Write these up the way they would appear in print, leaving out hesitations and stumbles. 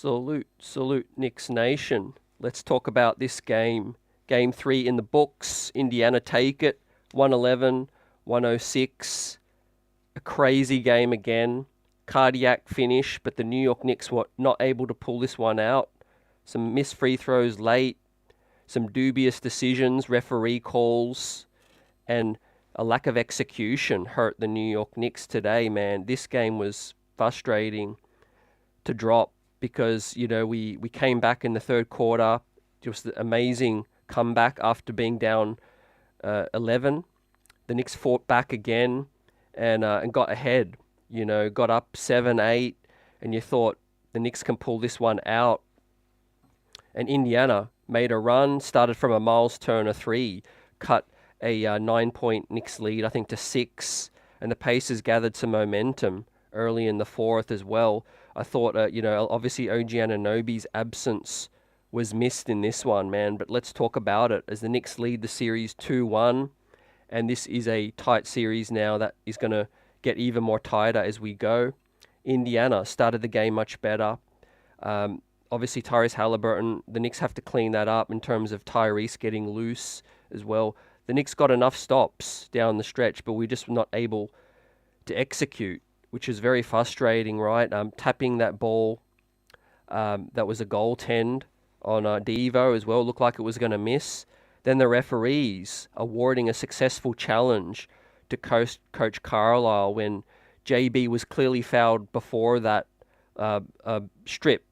Salute, Knicks Nation. Let's talk about this game. Game 3 in the books. Indiana take it. 111-106. A crazy game again. Cardiac finish, but the New York Knicks were not able to pull this one out. Some missed free throws late. Some dubious decisions, referee calls, and a lack of execution hurt the New York Knicks today, man. This game was frustrating to drop because, we came back in the third quarter. Just an amazing comeback after being down 11. The Knicks fought back again and got ahead, got up 7-8, and you thought the Knicks can pull this one out. And Indiana made a run, started from a Miles Turner 3, cut a 9-point Knicks lead, I think, to 6, and the Pacers gathered some momentum early in the fourth as well. I thought, obviously OG Anunoby's absence was missed in this one, man, but let's talk about it as the Knicks lead the series 2-1, and this is a tight series now that is going to get even more tighter as we go. Indiana started the game much better. Obviously, Tyrese Halliburton, the Knicks have to clean that up in terms of Tyrese getting loose as well. The Knicks got enough stops down the stretch, but we're just not able to execute, which is very frustrating, right? Tapping that ball, that was a goaltend on Devo as well, looked like it was going to miss. Then the referees awarding a successful challenge to Coach Carlisle when JB was clearly fouled before that strip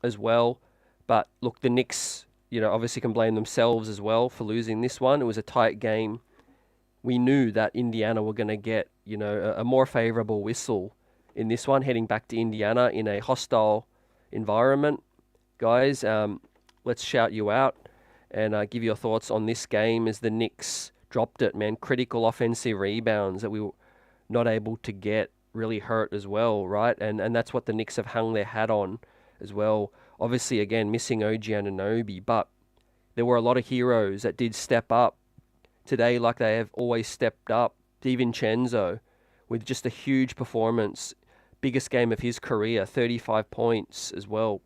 as well. But look, the Knicks, obviously can blame themselves as well for losing this one. It was a tight game. We knew that Indiana were going to get, a more favorable whistle in this one, heading back to Indiana in a hostile environment. Guys, let's shout you out and give your thoughts on this game as the Knicks dropped it, man. Critical offensive rebounds that we were not able to get really hurt as well, right? And that's what the Knicks have hung their hat on as well. Obviously, again, missing OG Anunoby, but there were a lot of heroes that did step up today like they have always stepped up. DiVincenzo with just a huge performance, biggest game of his career, 35 points as well.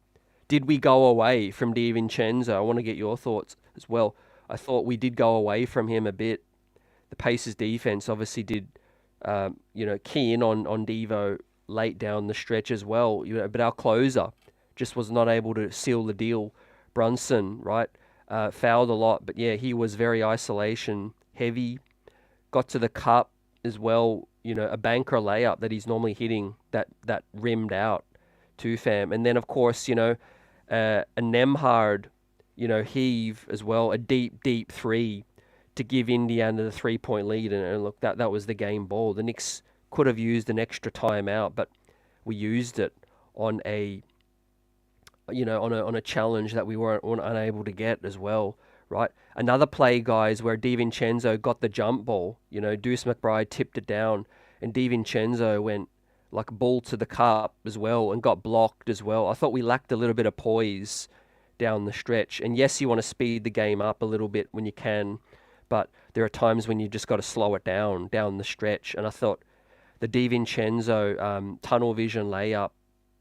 Did we go away from DiVincenzo? I want to get your thoughts as well. I thought we did go away from him a bit. The Pacers defense obviously did, key in on Devo late down the stretch as well. But our closer just was not able to seal the deal. Brunson, right, fouled a lot, but yeah, he was very isolation heavy. Got to the cup as well, a banker layup that he's normally hitting that rimmed out to fam. And then of course, a Nemhard, heave as well, a deep three to give Indiana the 3-point lead. And look, that was the game ball. The Knicks could have used an extra timeout, but we used it on a challenge that we weren't unable to get as well, right? Another play, guys, where DiVincenzo got the jump ball. Deuce McBride tipped it down, and DiVincenzo went like a ball to the cup as well and got blocked as well. I thought we lacked a little bit of poise down the stretch. And yes, you want to speed the game up a little bit when you can, but there are times when you just got to slow it down the stretch. And I thought the DiVincenzo tunnel vision layup,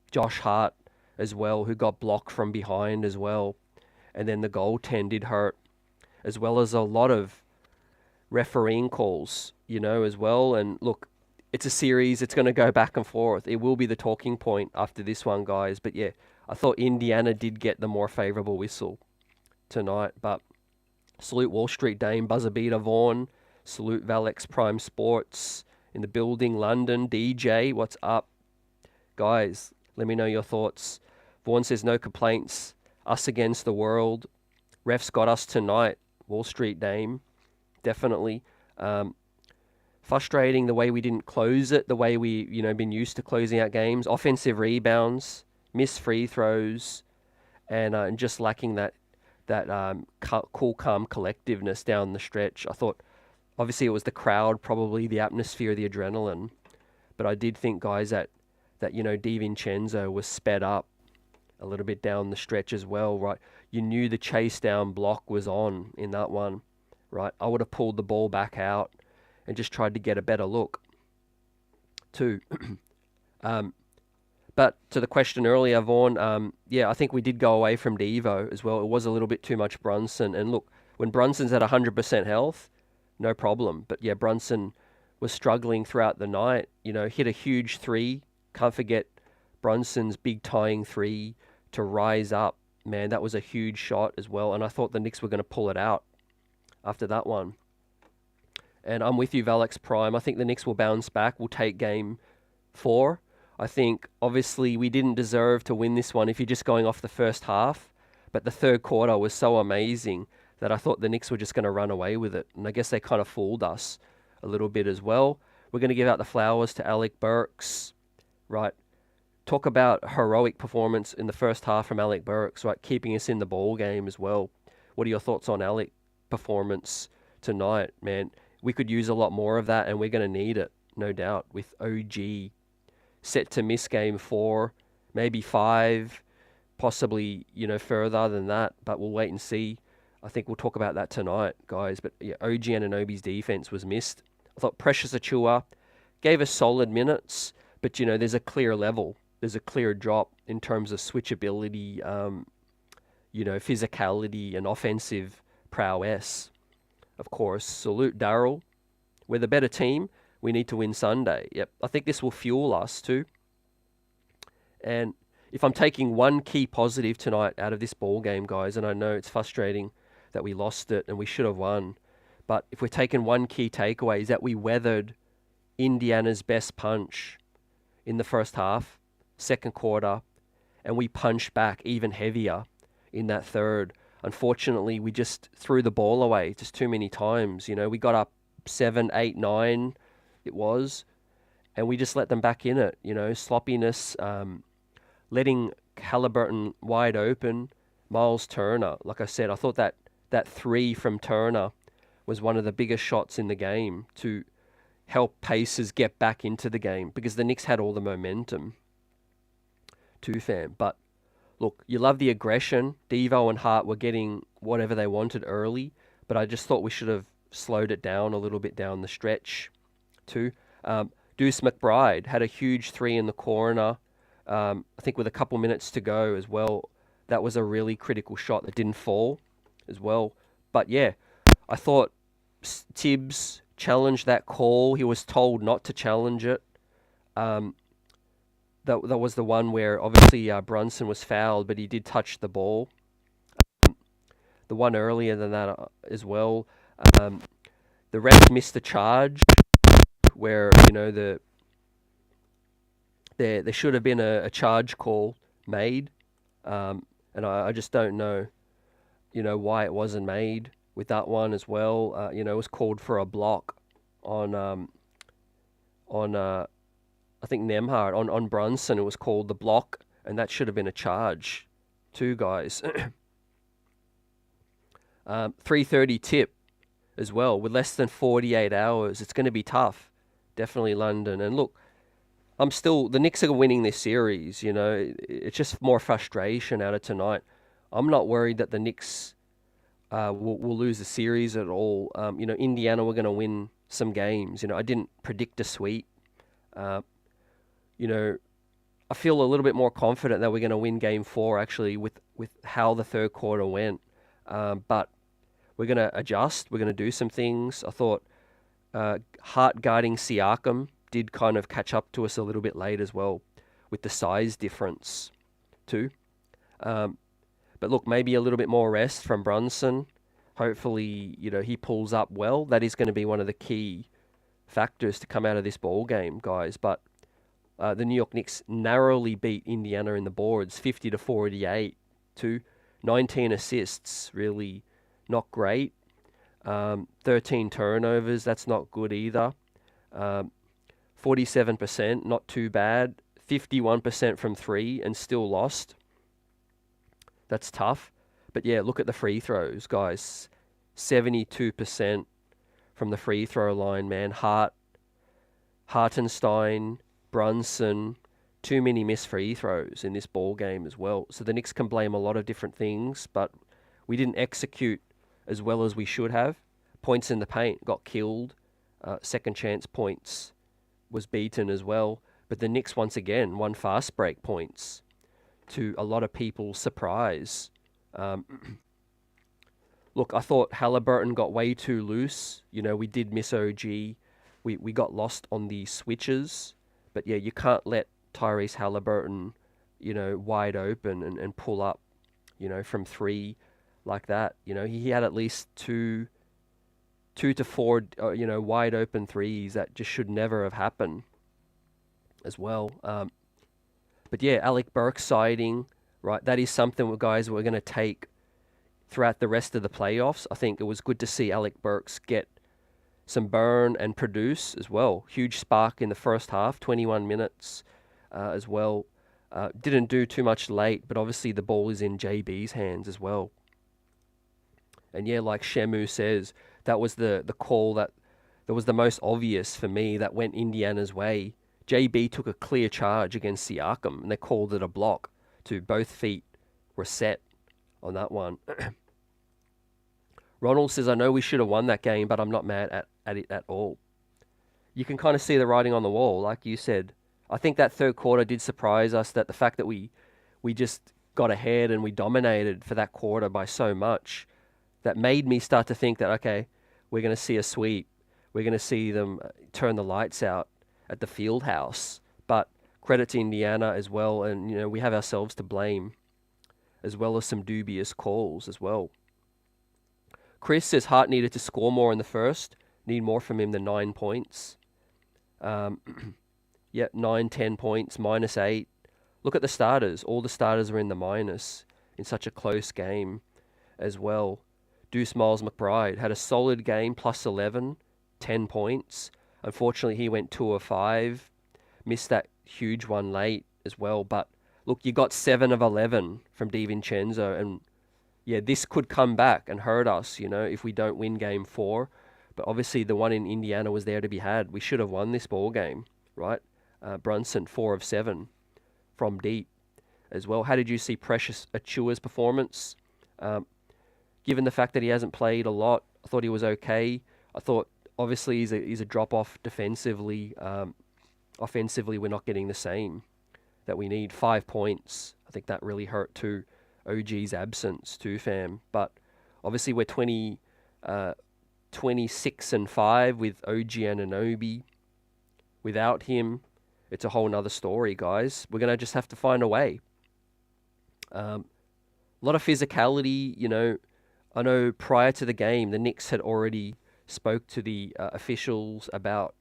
Josh Hart as well, who got blocked from behind as well. And then the goaltend did hurt, as well as a lot of refereeing calls, as well. And look, it's a series. It's going to go back and forth. It will be the talking point after this one, guys. But yeah, I thought Indiana did get the more favorable whistle tonight. But salute Wall Street Dame, buzzer beater Vaughn. Salute Valex Prime Sports in the building, London. DJ, what's up? Guys, let me know your thoughts. Vaughn says no complaints. Us against the world. Refs got us tonight. Wall Street Dame, definitely. Frustrating the way we didn't close it, the way we, been used to closing out games. Offensive rebounds, missed free throws, and just lacking that cool, calm collectiveness down the stretch. I thought, obviously, it was the crowd, probably the atmosphere, the adrenaline. But I did think, guys, that DiVincenzo was sped up a little bit down the stretch as well, right? You knew the chase down block was on in that one, right? I would have pulled the ball back out and just tried to get a better look too. But to the question earlier, Vaughan, yeah, I think we did go away from Devo as well. It was a little bit too much Brunson. And look, when Brunson's at 100% health, no problem. But yeah, Brunson was struggling throughout the night. Hit a huge three. Can't forget Brunson's big tying three to rise up. Man, that was a huge shot as well. And I thought the Knicks were going to pull it out after that one. And I'm with you, Alex Prime. I think the Knicks will bounce back. We'll take game 4. I think, obviously, we didn't deserve to win this one if you're just going off the first half. But the third quarter was so amazing that I thought the Knicks were just going to run away with it. And I guess they kind of fooled us a little bit as well. We're going to give out the flowers to Alec Burks, right? Talk about heroic performance in the first half from Alec Burks, right? Keeping us in the ball game as well. What are your thoughts on Alec performance tonight, man? We could use a lot more of that, and we're going to need it, no doubt, with OG set to miss game 4, maybe 5, possibly, further than that, but we'll wait and see. I think we'll talk about that tonight, guys. But yeah, OG Anunoby's defense was missed. I thought Precious Achiuwa gave us solid minutes, but, there's a clear level. There's a clear drop in terms of switchability, physicality and offensive prowess. Of course, salute Daryl. We're the better team. We need to win Sunday. Yep, I think this will fuel us too. And if I'm taking one key positive tonight out of this ball game, guys, and I know it's frustrating that we lost it and we should have won, but if we're taking one key takeaway is that we weathered Indiana's best punch in the first half, second quarter, and we punched back even heavier in that third. Unfortunately, we just threw the ball away just too many times. We got up 7, 8, 9, it was, and we just let them back in it. Sloppiness, letting Halliburton wide open, Miles Turner. Like I said, I thought that 3 from Turner was one of the biggest shots in the game to help Pacers get back into the game because the Knicks had all the momentum too, fam. But look, you love the aggression. Devo and Hart were getting whatever they wanted early, but I just thought we should have slowed it down a little bit down the stretch too. Deuce McBride had a huge 3 in the corner, I think with a couple minutes to go as well. That was a really critical shot that didn't fall as well. But yeah, I thought Tibbs challenged that call. He was told not to challenge it. That was the one where obviously Brunson was fouled, but he did touch the ball. The one earlier than that as well. The ref missed the charge where, there should have been a charge call made. And I just don't know, why it wasn't made with that one as well. It was called for a block on I think Nemhard, on Brunson. It was called the block, and that should have been a charge too, guys. 3:30 tip as well with less than 48 hours. It's going to be tough, definitely London. And look, the Knicks are winning this series. It's just more frustration out of tonight. I'm not worried that the Knicks will lose the series at all. Indiana were going to win some games. I didn't predict a sweep. I feel a little bit more confident that we're going to win game 4 actually with how the third quarter went. But we're going to adjust. We're going to do some things. I thought Hart guarding Siakam did kind of catch up to us a little bit late as well with the size difference too. But look, maybe a little bit more rest from Brunson. Hopefully, he pulls up well. That is going to be one of the key factors to come out of this ball game, guys. But the New York Knicks narrowly beat Indiana in the boards, 50-48 to 19 assists. Really not great. 13 turnovers. That's not good either. 47%, not too bad. 51% from 3 and still lost. That's tough. But yeah, look at the free throws, guys. 72% from the free throw line, man. Hartenstein, Brunson, too many missed free throws in this ball game as well. So the Knicks can blame a lot of different things, but we didn't execute as well as we should have. Points in the paint got killed. Second chance points was beaten as well. But the Knicks once again won fast break points to a lot of people's surprise. Look, I thought Halliburton got way too loose. We did miss OG. We got lost on the switches. But yeah, you can't let Tyrese Halliburton, wide open and pull up, from three like that. He had at least two to four, wide open threes that just should never have happened as well. But yeah, Alec Burks siding, right? That is something, guys, we're going to take throughout the rest of the playoffs. I think it was good to see Alec Burks get some burn and produce as well. Huge spark in the first half, 21 minutes as well. Didn't do too much late, but obviously the ball is in JB's hands as well. And yeah, like Shemu says, that was the call that was the most obvious for me that went Indiana's way. JB took a clear charge against Siakam, and they called it a block. Both feet were set on that one. Ronald says, I know we should have won that game, but I'm not mad at it at all. You can kind of see the writing on the wall, like you said. I think that third quarter did surprise us, that the fact that we just got ahead and we dominated for that quarter by so much, that made me start to think that, okay, we're going to see a sweep. We're going to see them turn the lights out at the field house. But credit to Indiana as well, and we have ourselves to blame, as well as some dubious calls as well. Chris says Hart needed to score more in the first. Need more from him than 9 points. Yeah, 9, 10 points, -8. Look at the starters. All the starters are in the minus in such a close game as well. Deuce Miles McBride had a solid game, +11, 10 points. Unfortunately, he went 2 of 5. Missed that huge one late as well. But look, you got 7 of 11 from DiVincenzo, and yeah, this could come back and hurt us, if we don't win game 4. But obviously the one in Indiana was there to be had. We should have won this ball game, right? Brunson, 4 of 7 from deep as well. How did you see Precious Achiuwa's performance? Given the fact that he hasn't played a lot, I thought he was okay. I thought obviously he's a drop-off defensively. Offensively, we're not getting the same that we need. 5 points. I think that really hurt too. OG's absence too, fam. But obviously we're 26-5 with OG Anunoby. Without him, it's a whole nother story, guys. We're going to just have to find a way. A lot of physicality, I know prior to the game, the Knicks had already spoke to the officials about,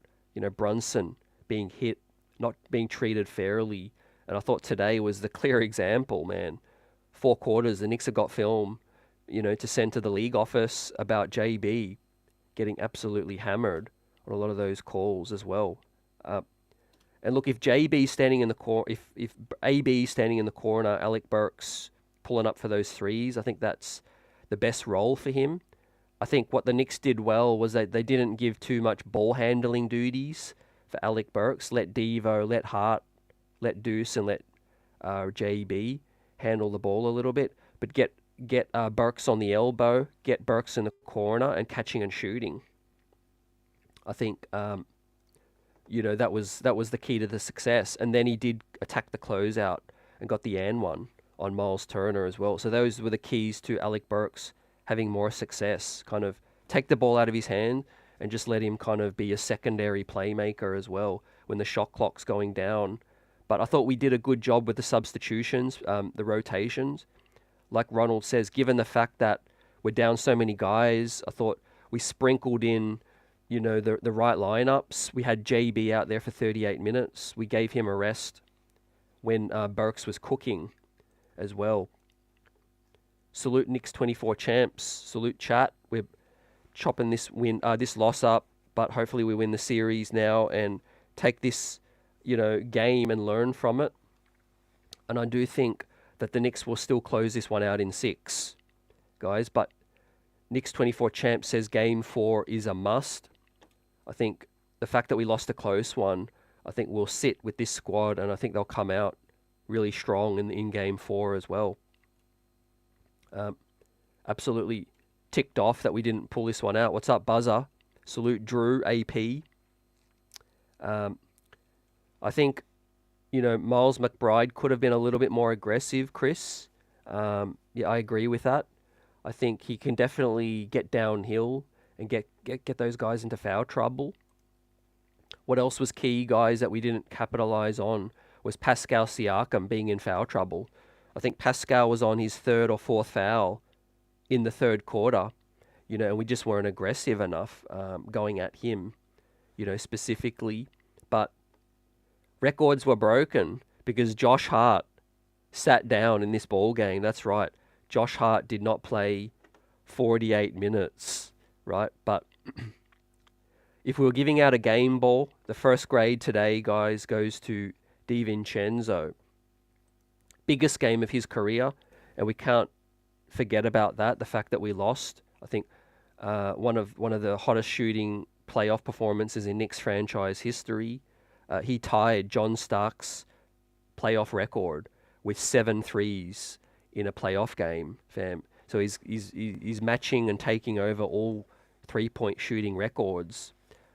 Brunson being hit, not being treated fairly. And I thought today was the clear example, man. 4 quarters, the Knicks have got film, to send to the league office about JB getting absolutely hammered on a lot of those calls as well. And look, if JB standing in the corner, if AB standing in the corner, Alec Burks pulling up for those threes, I think that's the best role for him. I think what the Knicks did well was that they didn't give too much ball handling duties for Alec Burks. Let Devo, let Hart, let Deuce, and let JB handle the ball a little bit, but get Burks on the elbow, get Burks in the corner, and catching and shooting. I think that was the key to the success. And then he did attack the closeout and got the and one on Miles Turner as well. So those were the keys to Alec Burks having more success. Kind of take the ball out of his hand and just let him kind of be a secondary playmaker as well when the shot clock's going down. But I thought we did a good job with the substitutions, the rotations. Like Ronald says, given the fact that we're down so many guys, I thought we sprinkled in, the right lineups. We had JB out there for 38 minutes. We gave him a rest when Burks was cooking as well. Salute Knicks 24 champs. Salute chat. We're chopping this loss up, but hopefully we win the series now and take this game and learn from it. And I do think that the Knicks will still close this one out in 6, guys. But Knicks 24 champ says game 4 is a must. I think the fact that we lost a close one, I think we'll sit with this squad, and I think they'll come out really strong in game 4 as well. Absolutely ticked off that we didn't pull this one out. What's up, Buzzer? Salute Drew AP. I think Miles McBride could have been a little bit more aggressive, Chris. Yeah, I agree with that. I think he can definitely get downhill and get those guys into foul trouble. What else was key, guys, that we didn't capitalize on was Pascal Siakam being in foul trouble. I think Pascal was on his third or fourth foul in the third quarter, and we just weren't aggressive enough going at him, specifically. But records were broken because Josh Hart sat down in this ball game. That's right. Josh Hart did not play 48 minutes, right? But if we were giving out a game ball, the first grade today, guys, goes to DiVincenzo. Biggest game of his career, and we can't forget about that, the fact that we lost. I think one of the hottest shooting playoff performances in Knicks franchise history. He tied John Stark's playoff record with 7 threes in a playoff game, fam. So he's matching and taking over all 3-point shooting records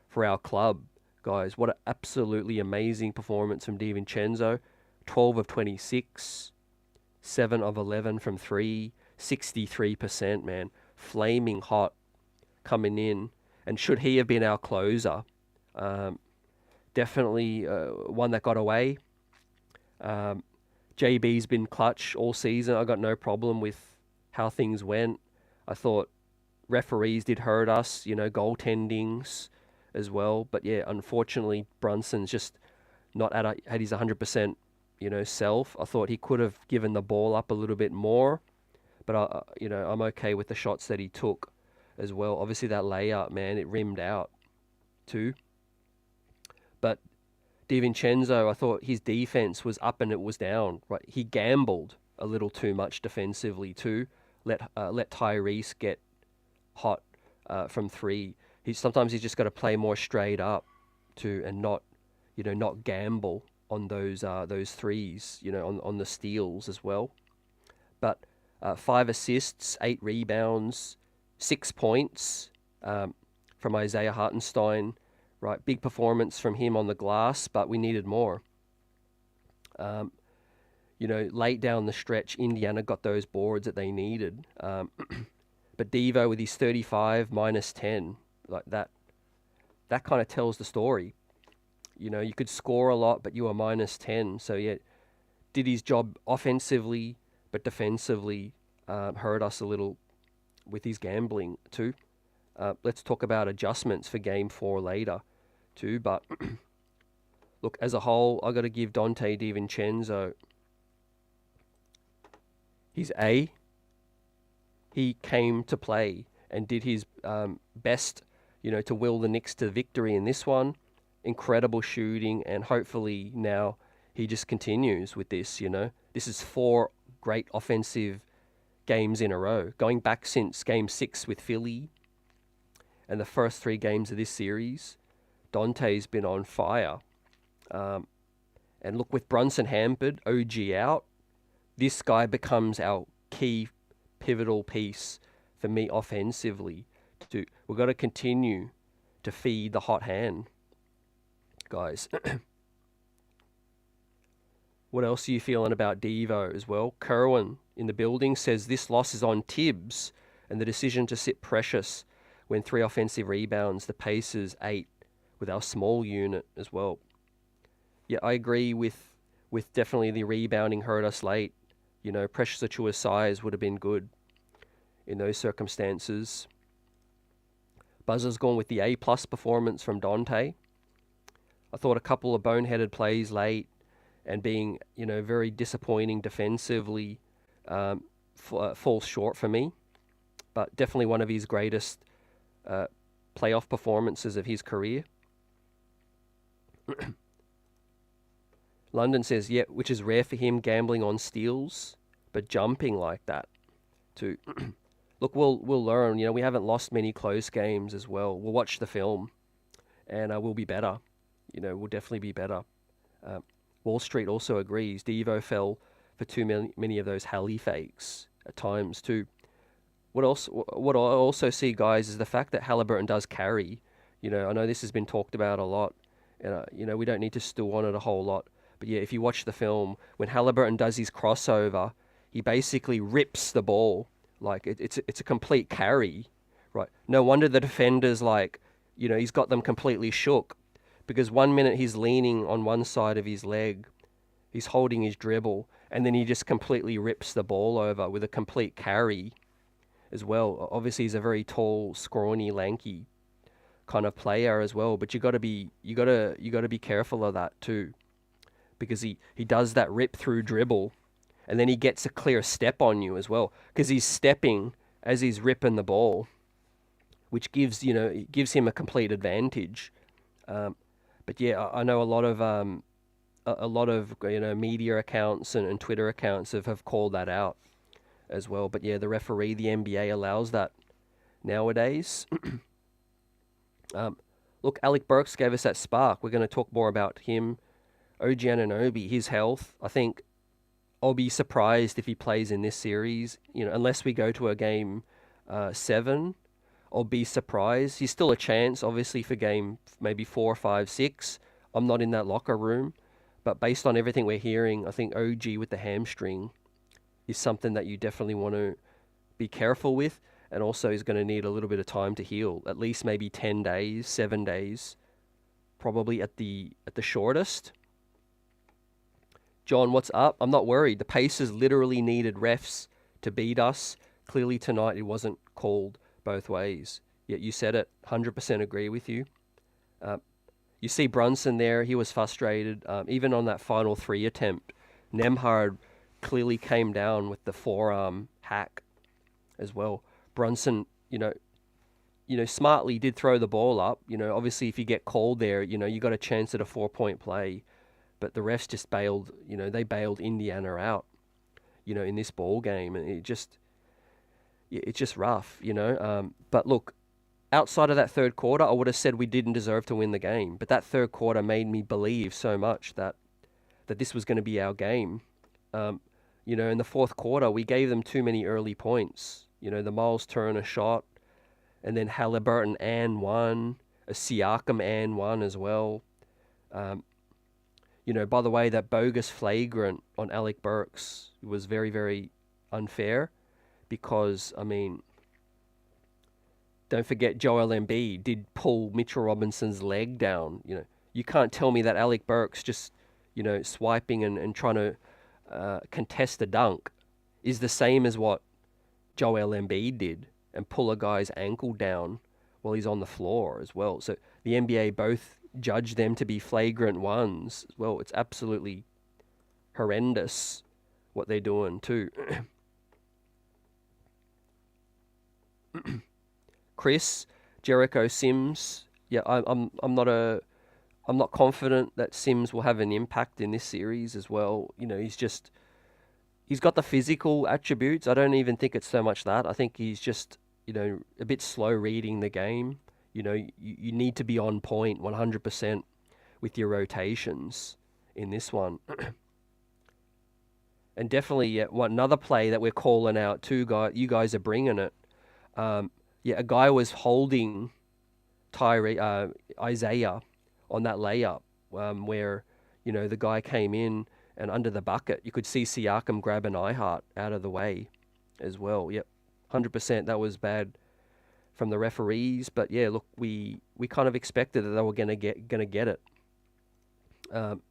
for our club, guys. What an absolutely amazing performance from DiVincenzo. 12 of 26, 7 of 11 from 3, 63%, man. Flaming hot coming in. And should he have been our closer? Definitely one that got away. JB's been clutch all season. I got no problem with how things went. I thought referees did hurt us, goaltendings as well. But yeah, unfortunately, Brunson's just not at his 100%, self. I thought he could have given the ball up a little bit more. But, I'm okay with the shots that he took as well. Obviously, that layup, man, it rimmed out too. But DiVincenzo, I thought his defense was up and it was down. Right, he gambled a little too much defensively too. Let Tyrese get hot from 3. Sometimes he's just got to play more straight up too, and not gamble on those threes. On the steals as well. But 5 assists, 8 rebounds, 6 points from Isaiah Hartenstein. Right, big performance from him on the glass, but we needed more. Late down the stretch, Indiana got those boards that they needed. But Devo with his 35 minus 10, like that kind of tells the story. You could score a lot, but you were minus 10. So yeah, did his job offensively, but defensively hurt us a little with his gambling too. Let's talk about adjustments for Game 4 later too. But look, as a whole, I got to give Donte DiVincenzo his A. He came to play and did his best, to will the Knicks to victory in this one. Incredible shooting, and hopefully now he just continues with this. This is 4 great offensive games in a row, going back since Game 6 with Philly and the first 3 games of this series. Donte's been on fire. And look, with Brunson hampered, OG out, this guy becomes our key pivotal piece for me offensively. We've got to continue to feed the hot hand, guys. What else are you feeling about Devo as well? Kerwin in the building says this loss is on Tibbs and the decision to sit Precious when 3 offensive rebounds, the Pacers 8 with our small unit as well. Yeah, I agree with definitely the rebounding hurt us late. Precious Achiuwa's size would have been good in those circumstances. Buzzer's gone with the A+ performance from Donte. I thought a couple of boneheaded plays late and being, very disappointing defensively falls short for me. But definitely one of his greatest playoff performances of his career. London says, yeah, which is rare for him, gambling on steals, but jumping like that too. Look, we'll learn. We haven't lost many close games as well. We'll watch the film, and we'll be better. We'll definitely be better. Wall Street also agrees. Devo fell for too many of those Halley fakes at times too. What I also see, guys, is the fact that Halliburton does carry. I know this has been talked about a lot. We don't need to stew on it a whole lot. But yeah, if you watch the film, when Halliburton does his crossover, he basically rips the ball. Like it's a complete carry, right? No wonder the defenders he's got them completely shook, because 1 minute he's leaning on one side of his leg, he's holding his dribble, and then he just completely rips the ball over with a complete carry as well. Obviously, he's a very tall, scrawny, lanky kind of player as well. But you got to be careful of that too, because he does that rip through dribble, and then he gets a clear step on you as well, because he's stepping as he's ripping the ball, which gives him a complete advantage. But yeah, I know a lot of media accounts and Twitter accounts have called that out as well. But yeah, the NBA allows that nowadays. Look, Alec Burks gave us that spark. We're going to talk more about him. OG Anunoby, his health. I think I'll be surprised if he plays in this series. Unless we go to a game 7, I'll be surprised. He's still a chance, obviously, for game maybe 4, 5, 6. I'm not in that locker room. But based on everything we're hearing, I think OG with the hamstring is something that you definitely want to be careful with. And also he's going to need a little bit of time to heal. At least maybe 10 days, 7 days, probably at the shortest. John, what's up? I'm not worried. The Pacers literally needed refs to beat us. Clearly tonight it wasn't called both ways. Yet you said it. 100% agree with you. You see Brunson there. He was frustrated. Even on that final 3 attempt, Nembhard clearly came down with the forearm hack as well. Brunson, smartly did throw the ball up. Obviously if you get called there, you got a chance at a 4-point play. But the refs just bailed, they bailed Indiana out, in this ball game. And it's just rough, But look, outside of that third quarter, I would have said we didn't deserve to win the game. But that third quarter made me believe so much that this was going to be our game. In the fourth quarter, we gave them too many early points. The Miles Turner shot, and then Halliburton and one, a Siakam and one as well. By the way, that bogus flagrant on Alec Burks was very, very unfair, because, don't forget Joel Embiid did pull Mitchell Robinson's leg down. You can't tell me that Alec Burks just, swiping and trying to contest a dunk is the same as what Joel Embiid did, and pull a guy's ankle down while he's on the floor as well. So the NBA both judge them to be flagrant ones. Well, it's absolutely horrendous what they're doing too. Chris, Jericho Sims. Yeah, I'm not confident that Sims will have an impact in this series as well. He's got the physical attributes. I don't even think it's so much that. I think he's just, a bit slow reading the game. You need to be on point 100% with your rotations in this one. And definitely, another play that we're calling out too, you guys are bringing it. A guy was holding Isaiah on that layup where, the guy came in, and under the bucket, you could see Siakam grab an Hart out of the way as well. Yep, 100%. That was bad from the referees. But yeah, look, we kind of expected that they were gonna get it, and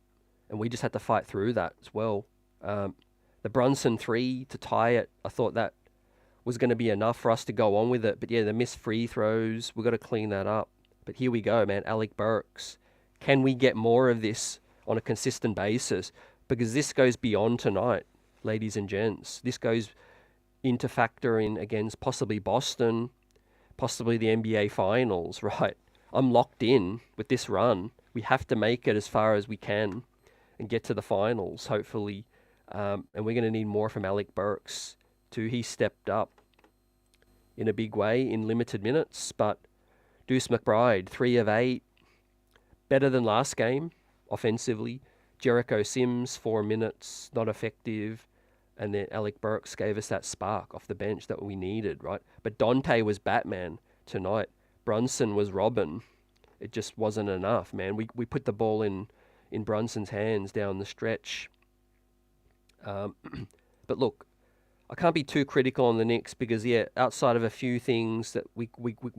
we just had to fight through that as well. The Brunson 3 to tie it, I thought that was going to be enough for us to go on with it. But yeah, the missed free throws, we've got to clean that up. But here we go, man. Alec Burks. Can we get more of this on a consistent basis? Because this goes beyond tonight, ladies and gents. This goes into factoring against possibly Boston, possibly the NBA Finals, right? I'm locked in with this run. We have to make it as far as we can and get to the finals, hopefully. And we're going to need more from Alec Burks too. He stepped up in a big way in limited minutes. But Deuce McBride, 3 of 8, better than last game offensively. Jericho Sims, 4 minutes, not effective. And then Alec Burks gave us that spark off the bench that we needed, right? But Dante was Batman tonight. Brunson was Robin. It just wasn't enough, man. We put the ball in in Brunson's hands down the stretch. But look, I can't be too critical on the Knicks because, yeah, outside of a few things that we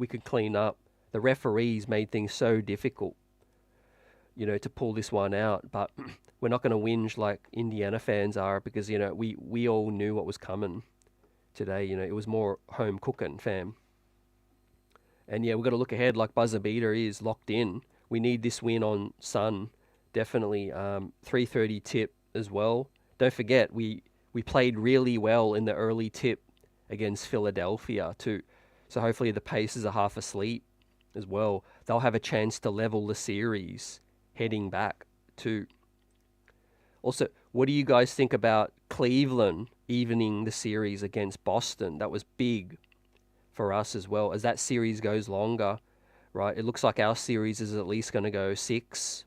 could clean up, the referees made things so difficult, to pull this one out. But we're not going to whinge like Indiana fans are because, we all knew what was coming today. It was more home cooking, fam. And, yeah, we've got to look ahead like buzzer beater is locked in. We need this win on Sun, definitely. 3:30 tip as well. Don't forget, we played really well in the early tip against Philadelphia too. So hopefully the Pacers are half asleep as well. They'll have a chance to level the series heading back too. Also, what do you guys think about Cleveland evening the series against Boston? That was big for us as well. As that series goes longer, right, it looks like our series is at least going to go 6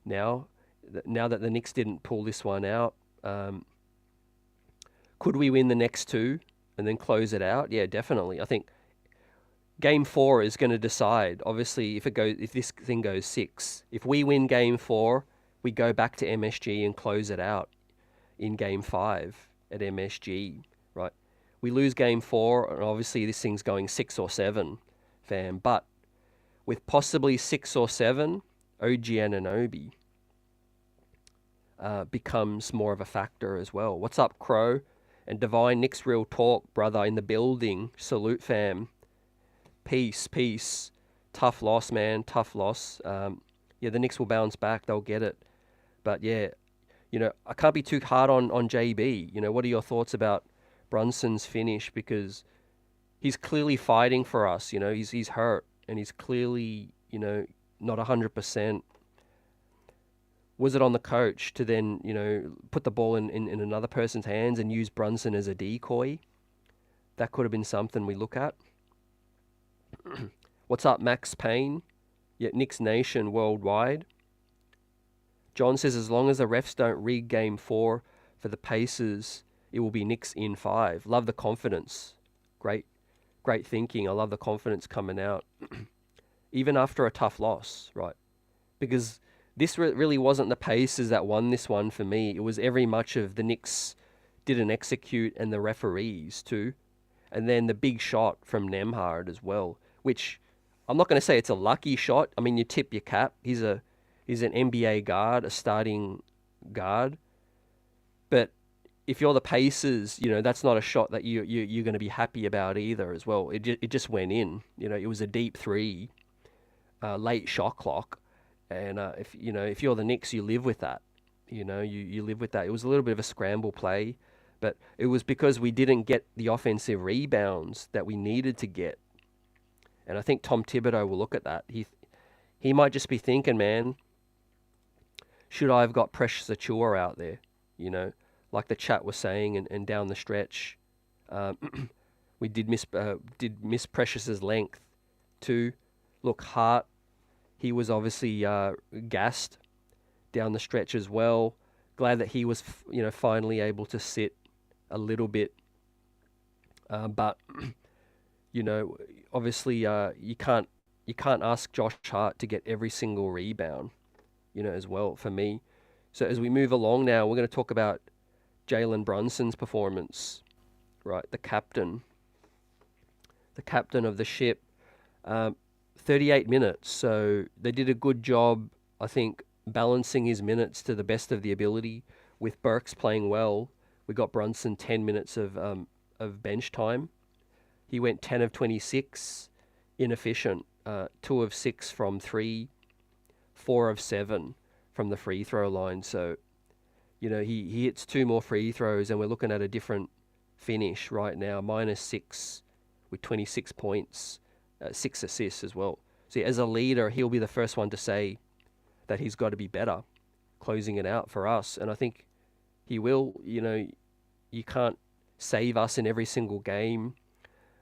now that the Knicks didn't pull this one out. Could we win the next 2 and then close it out? Yeah, definitely. I think Game 4 is going to decide. Obviously, if this thing goes 6, if we win Game 4, we go back to MSG and close it out in Game 5 at MSG, right? We lose Game 4, and obviously this thing's going 6 or 7, fam. But with possibly 6 or 7, OG Anunoby becomes more of a factor as well. What's up, Crow? And Divine, Knicks real talk, brother, in the building. Salute, fam. Peace. Tough loss, man. Tough loss. Yeah, the Knicks will bounce back. They'll get it. But, yeah, I can't be too hard on JB. What are your thoughts about Brunson's finish? Because he's clearly fighting for us. He's hurt. And he's clearly, not 100%. Was it on the coach to then, put the ball in another person's hands and use Brunson as a decoy? That could have been something we look at. What's up, Max Payne? Yet Knicks Nation worldwide. John says, as long as the refs don't rig Game 4 for the Pacers, it will be Knicks in 5. Love the confidence. Great thinking. I love the confidence coming out. Even after a tough loss, right? Because this really wasn't the Pacers that won this one for me. It was every much of the Knicks didn't execute and the referees too. And then the big shot from Nembhard as well, which I'm not going to say it's a lucky shot. I mean, you tip your cap. He's an NBA guard, a starting guard. But if you're the Pacers, that's not a shot that you're going to be happy about either as well. It just went in. It was a deep 3, late shot clock. And if you're the Knicks, you live with that. You live with that. It was a little bit of a scramble play, but it was because we didn't get the offensive rebounds that we needed to get. And I think Tom Thibodeau will look at that. He might just be thinking, man, should I have got Precious Achiuwa out there? Like the chat was saying, and down the stretch, we did miss Precious's length too. Look, Hart. He was obviously gassed down the stretch as well. Glad that he was, finally able to sit a little bit. But, obviously you can't ask Josh Hart to get every single rebound, as well for me. So as we move along now, we're going to talk about Jalen Brunson's performance, right? The captain of the ship. 38 minutes, so they did a good job, I think, balancing his minutes to the best of the ability. With Burks playing well, we got Brunson 10 minutes of bench time. He went 10 of 26, inefficient, 2 of 6 from 3, 4 of 7 from the free throw line. So, he hits 2 more free throws, and we're looking at a different finish right now, -6 with 26 points. 6 assists as well. See, as a leader, he'll be the first one to say that he's got to be better closing it out for us. And I think he will. You can't save us in every single game.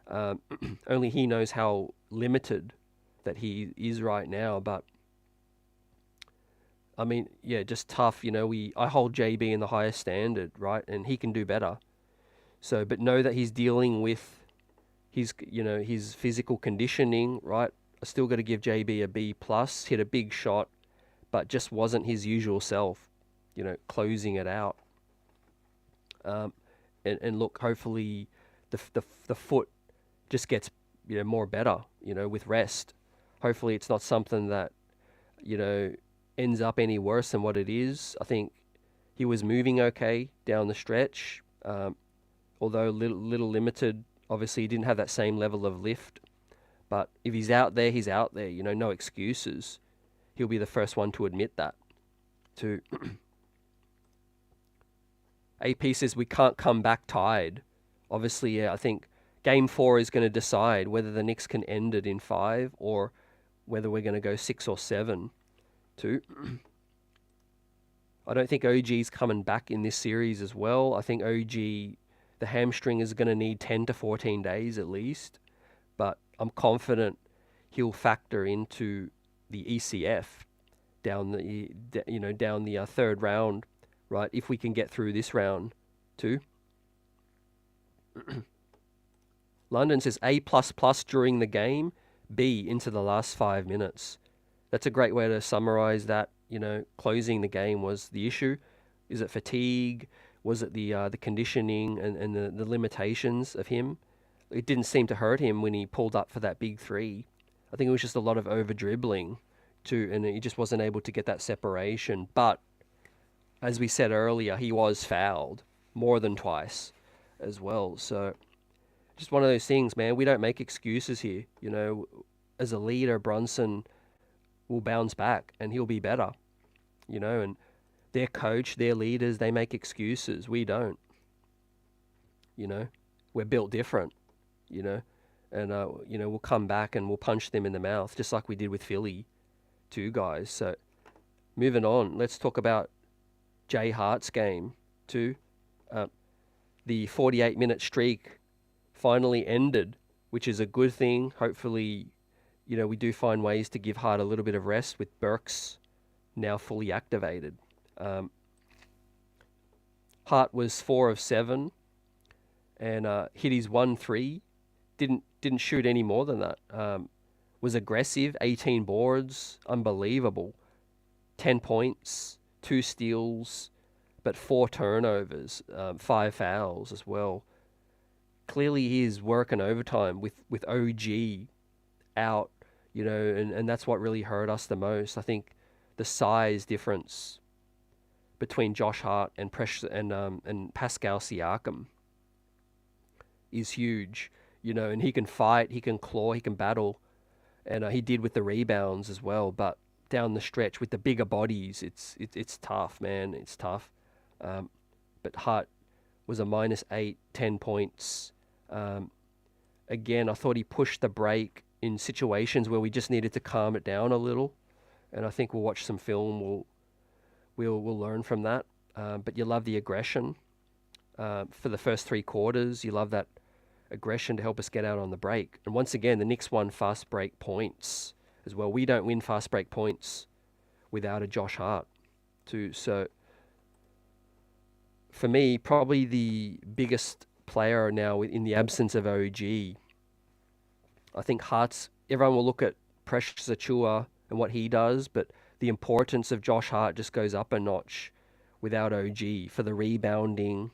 Only he knows how limited that he is right now. But, I mean, yeah, just tough. I hold JB in the highest standard, right? And he can do better. So, but know that he's dealing with his physical conditioning, right? I still got to give JB a B+. Hit a big shot, but just wasn't his usual self, closing it out. And look, hopefully the foot just gets more better, with rest. Hopefully it's not something that ends up any worse than what it is. I think he was moving okay down the stretch, although little limited. Obviously, he didn't have that same level of lift. But if he's out there, he's out there. No excuses. He'll be the first one to admit that. To AP says we can't come back tied. Obviously, yeah, I think Game 4 is going to decide whether the Knicks can end it in 5 or whether we're going to go 6 or 7. Too. I don't think OG's coming back in this series as well. I think OG, the hamstring is going to need 10 to 14 days at least. But I'm confident he'll factor into the ECF down the third round, right? If we can get through this round too. London says A++ during the game, B into the last 5 minutes. That's a great way to summarize that. Closing the game was the issue. Is it fatigue? Was it the conditioning and the limitations of him? It didn't seem to hurt him when he pulled up for that big 3. I think it was just a lot of over dribbling too, and he just wasn't able to get that separation. But as we said earlier, he was fouled more than twice as well. So just one of those things, man. We don't make excuses here. As a leader, Brunson will bounce back and he'll be better. And their coach, their leaders, they make excuses. We don't. We're built different. And we'll come back and we'll punch them in the mouth, just like we did with Philly, too, guys. So, moving on, let's talk about Jay Hart's game, too. The 48-minute streak finally ended, which is a good thing. Hopefully, we do find ways to give Hart a little bit of rest with Burks now fully activated. Hart was 4 of 7 and hit his 1-3. Didn't shoot any more than that. Was aggressive, 18 boards, unbelievable. 10 points, 2 steals, but 4 turnovers, 5 fouls as well. Clearly he is working overtime with OG out, and that's what really hurt us the most. I think the size difference between Josh Hart and Pascal Siakam is huge. And he can fight, he can claw, he can battle, and he did with the rebounds as well. But down the stretch with the bigger bodies, it's tough, man. It's tough. But Hart was a -8, 10 points. Again, I thought he pushed the break in situations where we just needed to calm it down a little, and I think we'll watch some film. We'll learn from that. But you love the aggression for the first 3 quarters. You love that aggression to help us get out on the break. And once again, the Knicks won fast break points as well. We don't win fast break points without a Josh Hart too. So for me, probably the biggest player now in the absence of OG. I think everyone will look at Precious Achiuwa and what he does, but the importance of Josh Hart just goes up a notch without OG for the rebounding,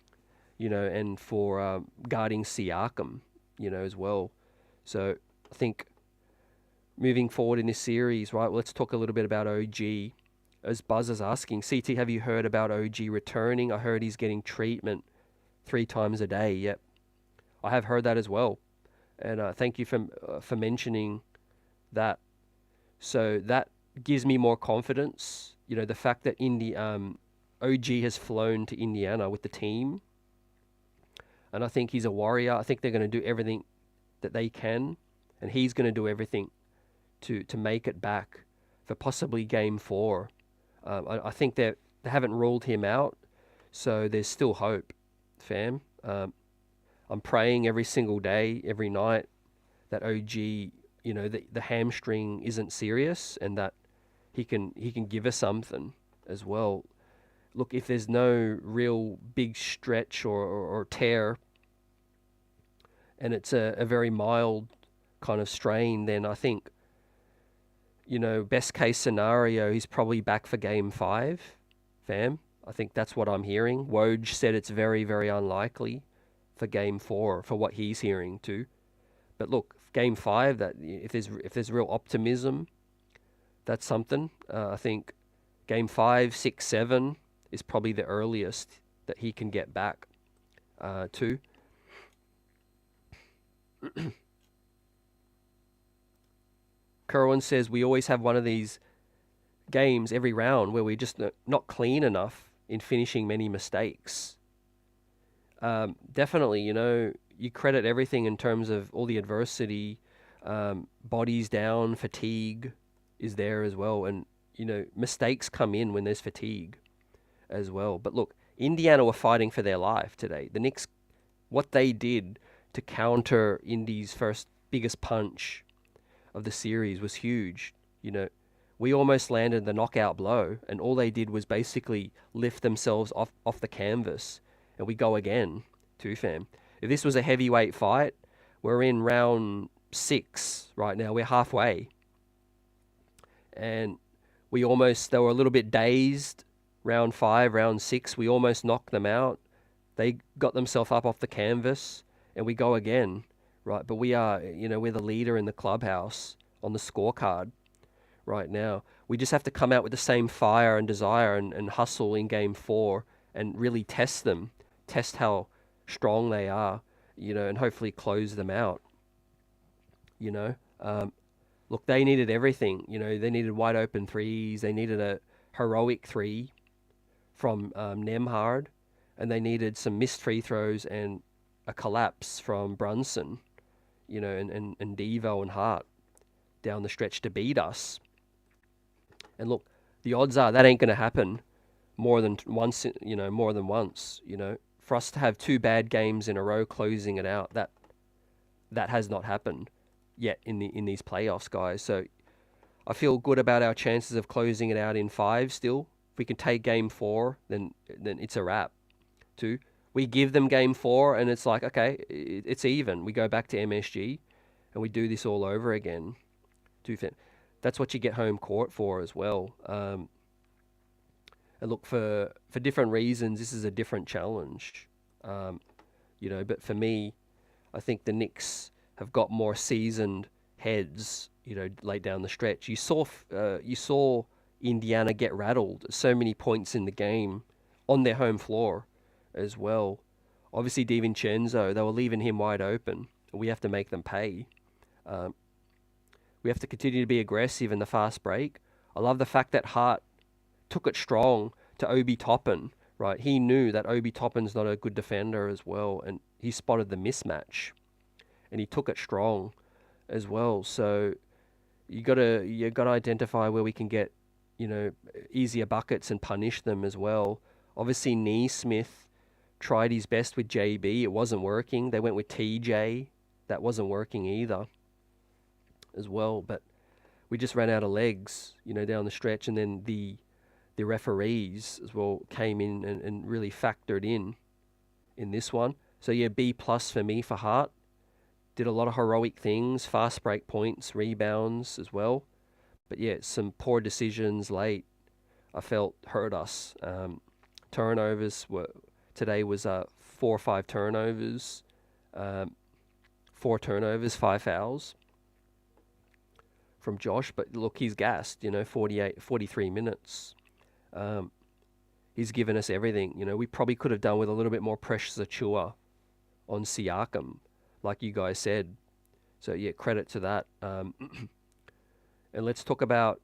and for guarding Siakam, as well. So I think moving forward in this series, right, let's talk a little bit about OG. As Buzz is asking, CT, have you heard about OG returning? I heard he's getting treatment 3 times a day. Yep, I have heard that as well. And thank you for mentioning that. So that gives me more confidence. The fact that OG has flown to Indiana with the team. And I think he's a warrior. I think they're going to do everything that they can. And he's going to do everything to make it back for possibly Game 4. I think they haven't ruled him out. So there's still hope, fam. I'm praying every single day, every night, that OG, the hamstring isn't serious and that he can give us something as well. Look, if there's no real big stretch or tear, and it's a very mild kind of strain, then I think best case scenario, he's probably back for game 5, fam. I think that's what I'm hearing. Woj said it's very, very unlikely for game 4 for what he's hearing too. But look, game 5, that if there's real optimism, that's something. I think game 5, 6, 7 is probably the earliest that he can get back to. Kerwin says we always have one of these games every round where we're just not clean enough in finishing many mistakes. Definitely, you credit everything in terms of all the adversity, bodies down, fatigue is there as well. And, mistakes come in when there's fatigue as well. But look, Indiana were fighting for their life today. The Knicks, what they did to counter Indy's first biggest punch of the series was huge. We almost landed the knockout blow, and all they did was basically lift themselves off the canvas, and we go again, too, fam. If this was a heavyweight fight, we're in round 6 right now. We're halfway. And they were a little bit dazed. Round 5, round 6, we almost knocked them out. They got themselves up off the canvas, and we go again, right? But we are, we're the leader in the clubhouse on the scorecard right now. We just have to come out with the same fire and desire and hustle in game 4 and really test them, test how strong they are, and hopefully close them out. Look, they needed everything. They needed wide open threes. They needed a heroic 3 from Nemhard, and they needed some missed free throws and a collapse from Brunson, and Devo and Hart down the stretch to beat us. And look, the odds are that ain't going to happen more than once. For us to have 2 bad games in a row closing it out, that has not happened yet in these playoffs, guys. So I feel good about our chances of closing it out in 5 still. If we can take game 4, then it's a wrap. 2, we give them game 4, and it's like, okay, it's even. We go back to MSG, and we do this all over again. 2, that's what you get home court for as well. And look, for different reasons, this is a different challenge. But for me, I think the Knicks have got more seasoned heads, late down the stretch. You saw Indiana get rattled so many points in the game on their home floor as well. Obviously, DiVincenzo, they were leaving him wide open. We have to make them pay. We have to continue to be aggressive in the fast break. I love the fact that Hart took it strong to Obi Toppin, right? He knew that Obi Toppin's not a good defender as well, and he spotted the mismatch, and he took it strong as well. So you gotta identify where we can get, easier buckets and punish them as well. Obviously, Neesmith tried his best with JB. It wasn't working. They went with TJ. That wasn't working either as well. But we just ran out of legs, down the stretch. And then the referees as well came in and really factored in this one. So, yeah, B+ for me for Hart. Did a lot of heroic things, fast break points, rebounds as well. But, yeah, some poor decisions late I felt hurt us. Turnovers today was 4 or 5 turnovers, 4 turnovers, 5 fouls from Josh. But look, he's gassed, 43 minutes. He's given us everything. We probably could have done with a little bit more precious Achiuwa on Siakam, like you guys said. So, yeah, credit to that. And let's talk about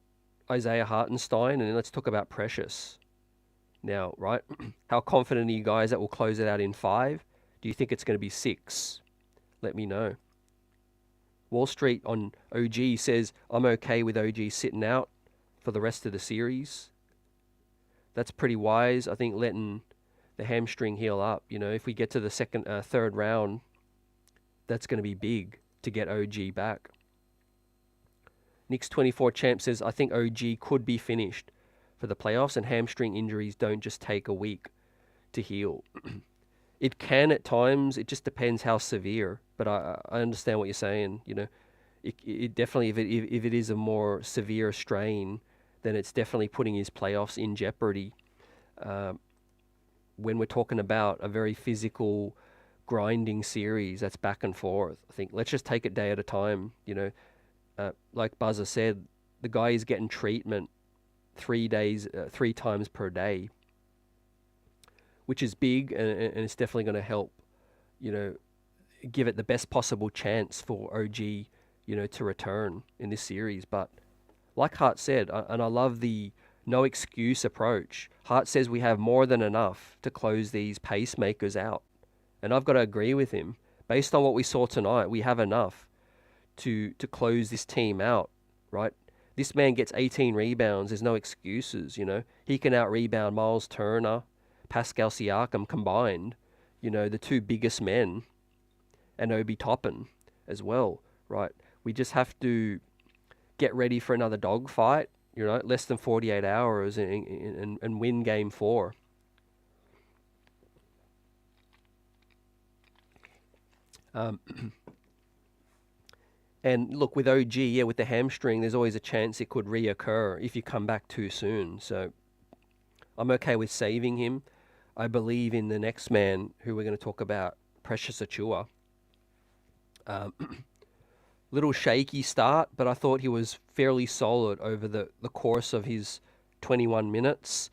Isaiah Hartenstein, and then let's talk about Precious. Now, right? How confident are you guys that we'll close it out in 5? Do you think it's going to be 6? Let me know. Wall Street on OG says, I'm okay with OG sitting out for the rest of the series. That's pretty wise. I think letting the hamstring heal up, if we get to the third round, that's going to be big to get OG back. Knicks 24 champ says, I think OG could be finished for the playoffs, and hamstring injuries don't just take a week to heal. It can at times. It just depends how severe. But I understand what you're saying. it definitely, if it is a more severe strain, then it's definitely putting his playoffs in jeopardy. When we're talking about a very physical, grinding series that's back and forth, I think let's just take it day at a time. Like Buzzer said, the guy is getting treatment 3 days, 3 times per day, which is big, and it's definitely going to help, give it the best possible chance for OG, to return in this series. But like Hart said, and I love the no excuse approach. Hart says we have more than enough to close these pacemakers out. And I've got to agree with him. Based on what we saw tonight, we have enough to close this team out, right? This man gets 18 rebounds. There's no excuses, He can out-rebound Miles Turner, Pascal Siakam combined, the two biggest men, and Obi Toppin as well, right? We just have to get ready for another dogfight, less than 48 hours and win game 4. And look, with OG, with the hamstring, there's always a chance it could reoccur if you come back too soon. So I'm okay with saving him. I believe in the next man who we're going to talk about, Precious Achiuwa. Little shaky start, but I thought he was fairly solid over the course of his 21 minutes.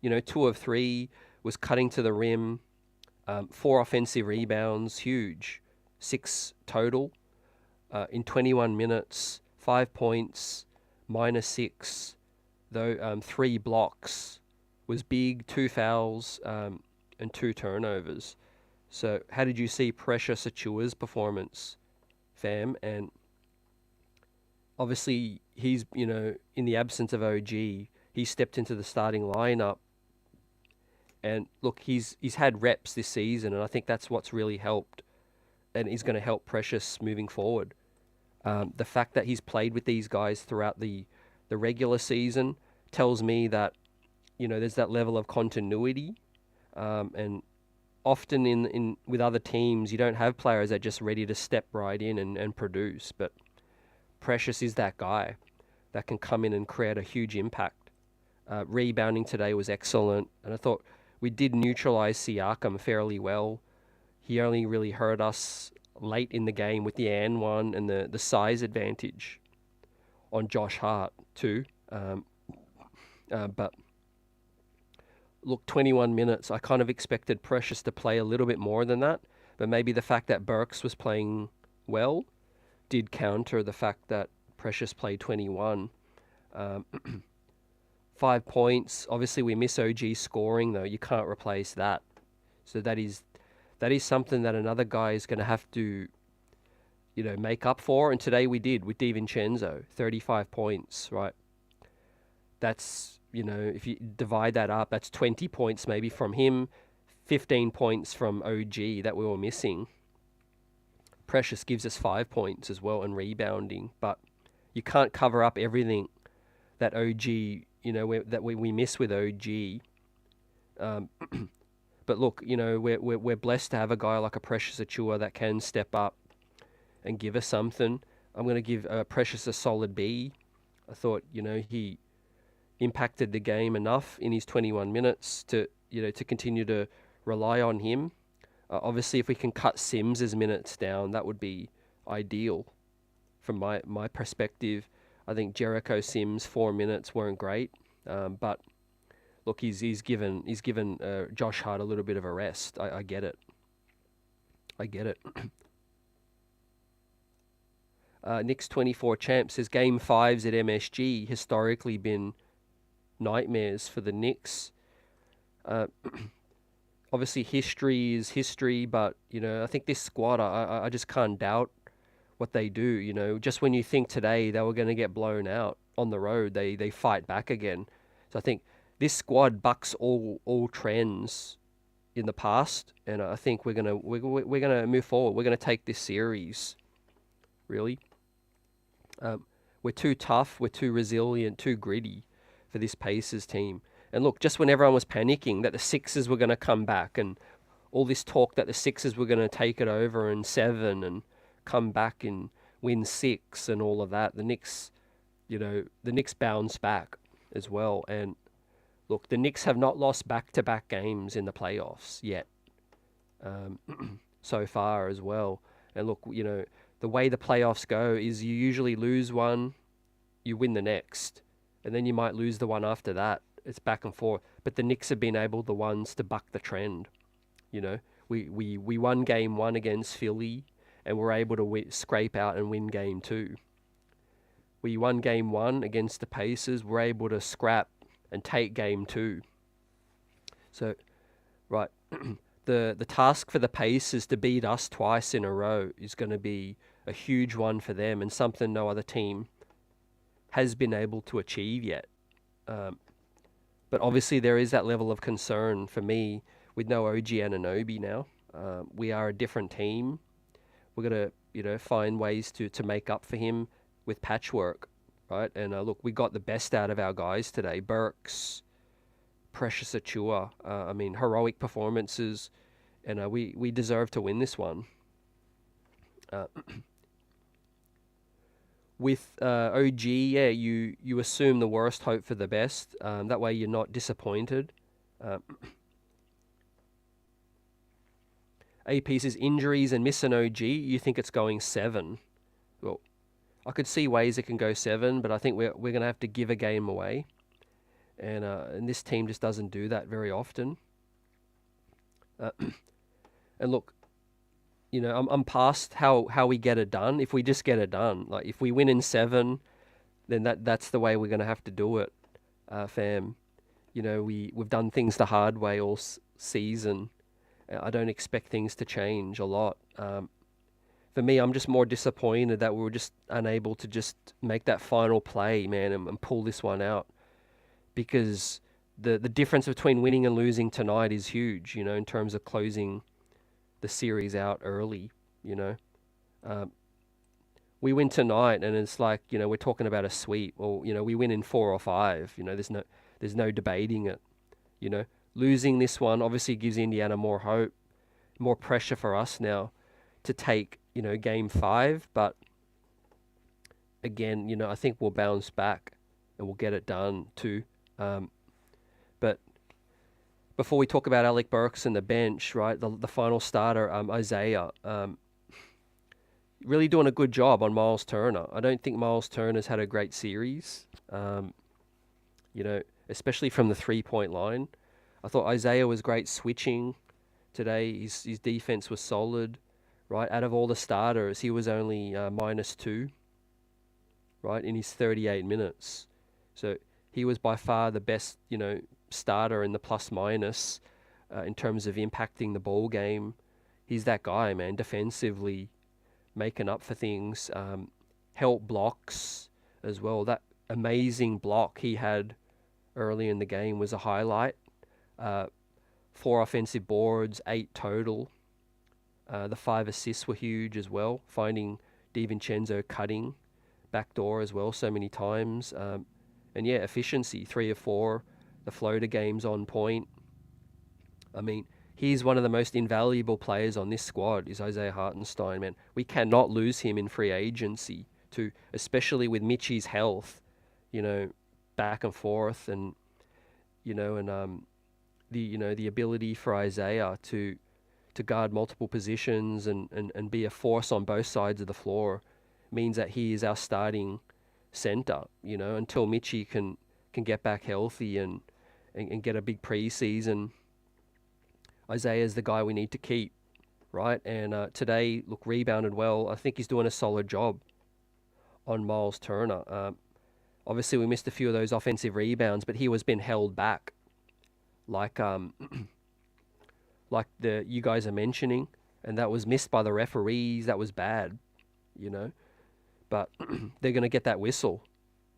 2 of 3, was cutting to the rim, 4 offensive rebounds, huge, 6 total. In 21 minutes, 5 points, -6, though 3 blocks, was big, 2 fouls, and 2 turnovers. So how did you see Precious Achiuwa's performance, fam? And obviously he's, in the absence of OG, he stepped into the starting lineup. And look, he's had reps this season, and I think that's what's really helped and is going to help Precious moving forward. The fact that he's played with these guys throughout the regular season tells me that, there's that level of continuity. And often in with other teams, you don't have players that are just ready to step right in and produce. But Precious is that guy that can come in and create a huge impact. Rebounding today was excellent, and I thought we did neutralize Siakam fairly well. He only really hurt us late in the game with the and one and the size advantage on Josh Hart too. But look, 21 minutes, I kind of expected Precious to play a little bit more than that, but maybe the fact that Burks was playing well did counter the fact that Precious played 21. 5 points. Obviously, we miss OG scoring, though. You can't replace that. So that is something that another guy is going to have to, make up for. And today we did with DiVincenzo, 35 points, right? That's, if you divide that up, that's 20 points maybe from him, 15 points from OG that we were missing. Precious gives us 5 points as well and rebounding, but you can't cover up everything that OG, that we miss with OG. But look, we're blessed to have a guy like a Precious Achiuwa that can step up and give us something. I'm going to give Precious a solid B. I thought, he impacted the game enough in his 21 minutes to continue to rely on him. Obviously, if we can cut Sims' minutes down, that would be ideal from my perspective. I think Jericho Sims' 4 minutes weren't great, but look, he's given Josh Hart a little bit of a rest. I get it. Knicks 24 champs says Game 5s at MSG historically been nightmares for the Knicks. Obviously, history is history, but I think this squad, I just can't doubt what they do. Just when you think today they were going to get blown out on the road, they fight back again. So I think this squad bucks all trends in the past, and I think we're gonna move forward. We're gonna take this series. Really, we're too tough, we're too resilient, too gritty for this Pacers team. And look, just when everyone was panicking that the Sixers were gonna come back, and all this talk that the Sixers were gonna take it over in 7 and come back win 6 and all of that. The Knicks, the Knicks bounce back as well. And look, the Knicks have not lost back-to-back games in the playoffs yet, so far as well. And look, the way the playoffs go is you usually lose one, you win the next, and then you might lose the one after that. It's back and forth. But the Knicks have been able the ones to buck the trend. We won game 1 against Philly, and we're able to scrape out and win game 2. We won game 1 against the Pacers. We're able to scrap and take game 2. So, right, the task for the Pacers to beat us twice in a row is going to be a huge one for them, and something no other team has been able to achieve yet. But obviously there is that level of concern for me with no OG Anunoby now. We are a different team. We're going to, find ways to make up for him with patchwork, right? And look, we got the best out of our guys today. Burks, Precious Achiuwa. Heroic performances, and we deserve to win this one. With OG, yeah, you assume the worst, hope for the best. That way you're not disappointed. AP says injuries and miss an OG. You think it's going 7? Well, I could see ways it can go 7, but I think we're going to have to give a game away, and this team just doesn't do that very often. And look, I'm past how we get it done. If we just get it done, like if we win in 7, then that's the way we're going to have to do it, fam. We've done things the hard way all season. I don't expect things to change a lot. For me, I'm just more disappointed that we were just unable to just make that final play, man, and pull this one out. Because the difference between winning and losing tonight is huge, in terms of closing the series out early. We win tonight, and it's like, we're talking about a sweep. Well, we win in 4 or 5. There's no debating it. Losing this one obviously gives Indiana more hope, more pressure for us now to take, game 5. But again, I think we'll bounce back and we'll get it done too. But before we talk about Alec Burks and the bench, right, the final starter, Isaiah, really doing a good job on Miles Turner. I don't think Miles Turner's had a great series, especially from the 3-point line. I thought Isaiah was great switching today. His defense was solid, right? Out of all the starters, he was only -2, right, in his 38 minutes. So he was by far the best, starter in the plus-minus in terms of impacting the ball game. He's that guy, man, defensively making up for things, help blocks as well. That amazing block he had early in the game was a highlight. 4 offensive boards, 8 total. The 5 assists were huge as well, finding DiVincenzo cutting backdoor as well so many times. And yeah, efficiency, 3 of 4. The floater game's on point. He's one of the most invaluable players on this squad, is Isaiah Hartenstein, man. We cannot lose him in free agency, especially with Mitchie's health, back and forth, and the ability for Isaiah to guard multiple positions and be a force on both sides of the floor means that he is our starting center, until Mitchie can get back healthy and get a big preseason. Isaiah's the guy we need to keep, right? And today, look, rebounded well. I think he's doing a solid job on Miles Turner. Obviously, we missed a few of those offensive rebounds, but he was been held back, like you guys are mentioning, and that was missed by the referees. That was bad, But they're going to get that whistle,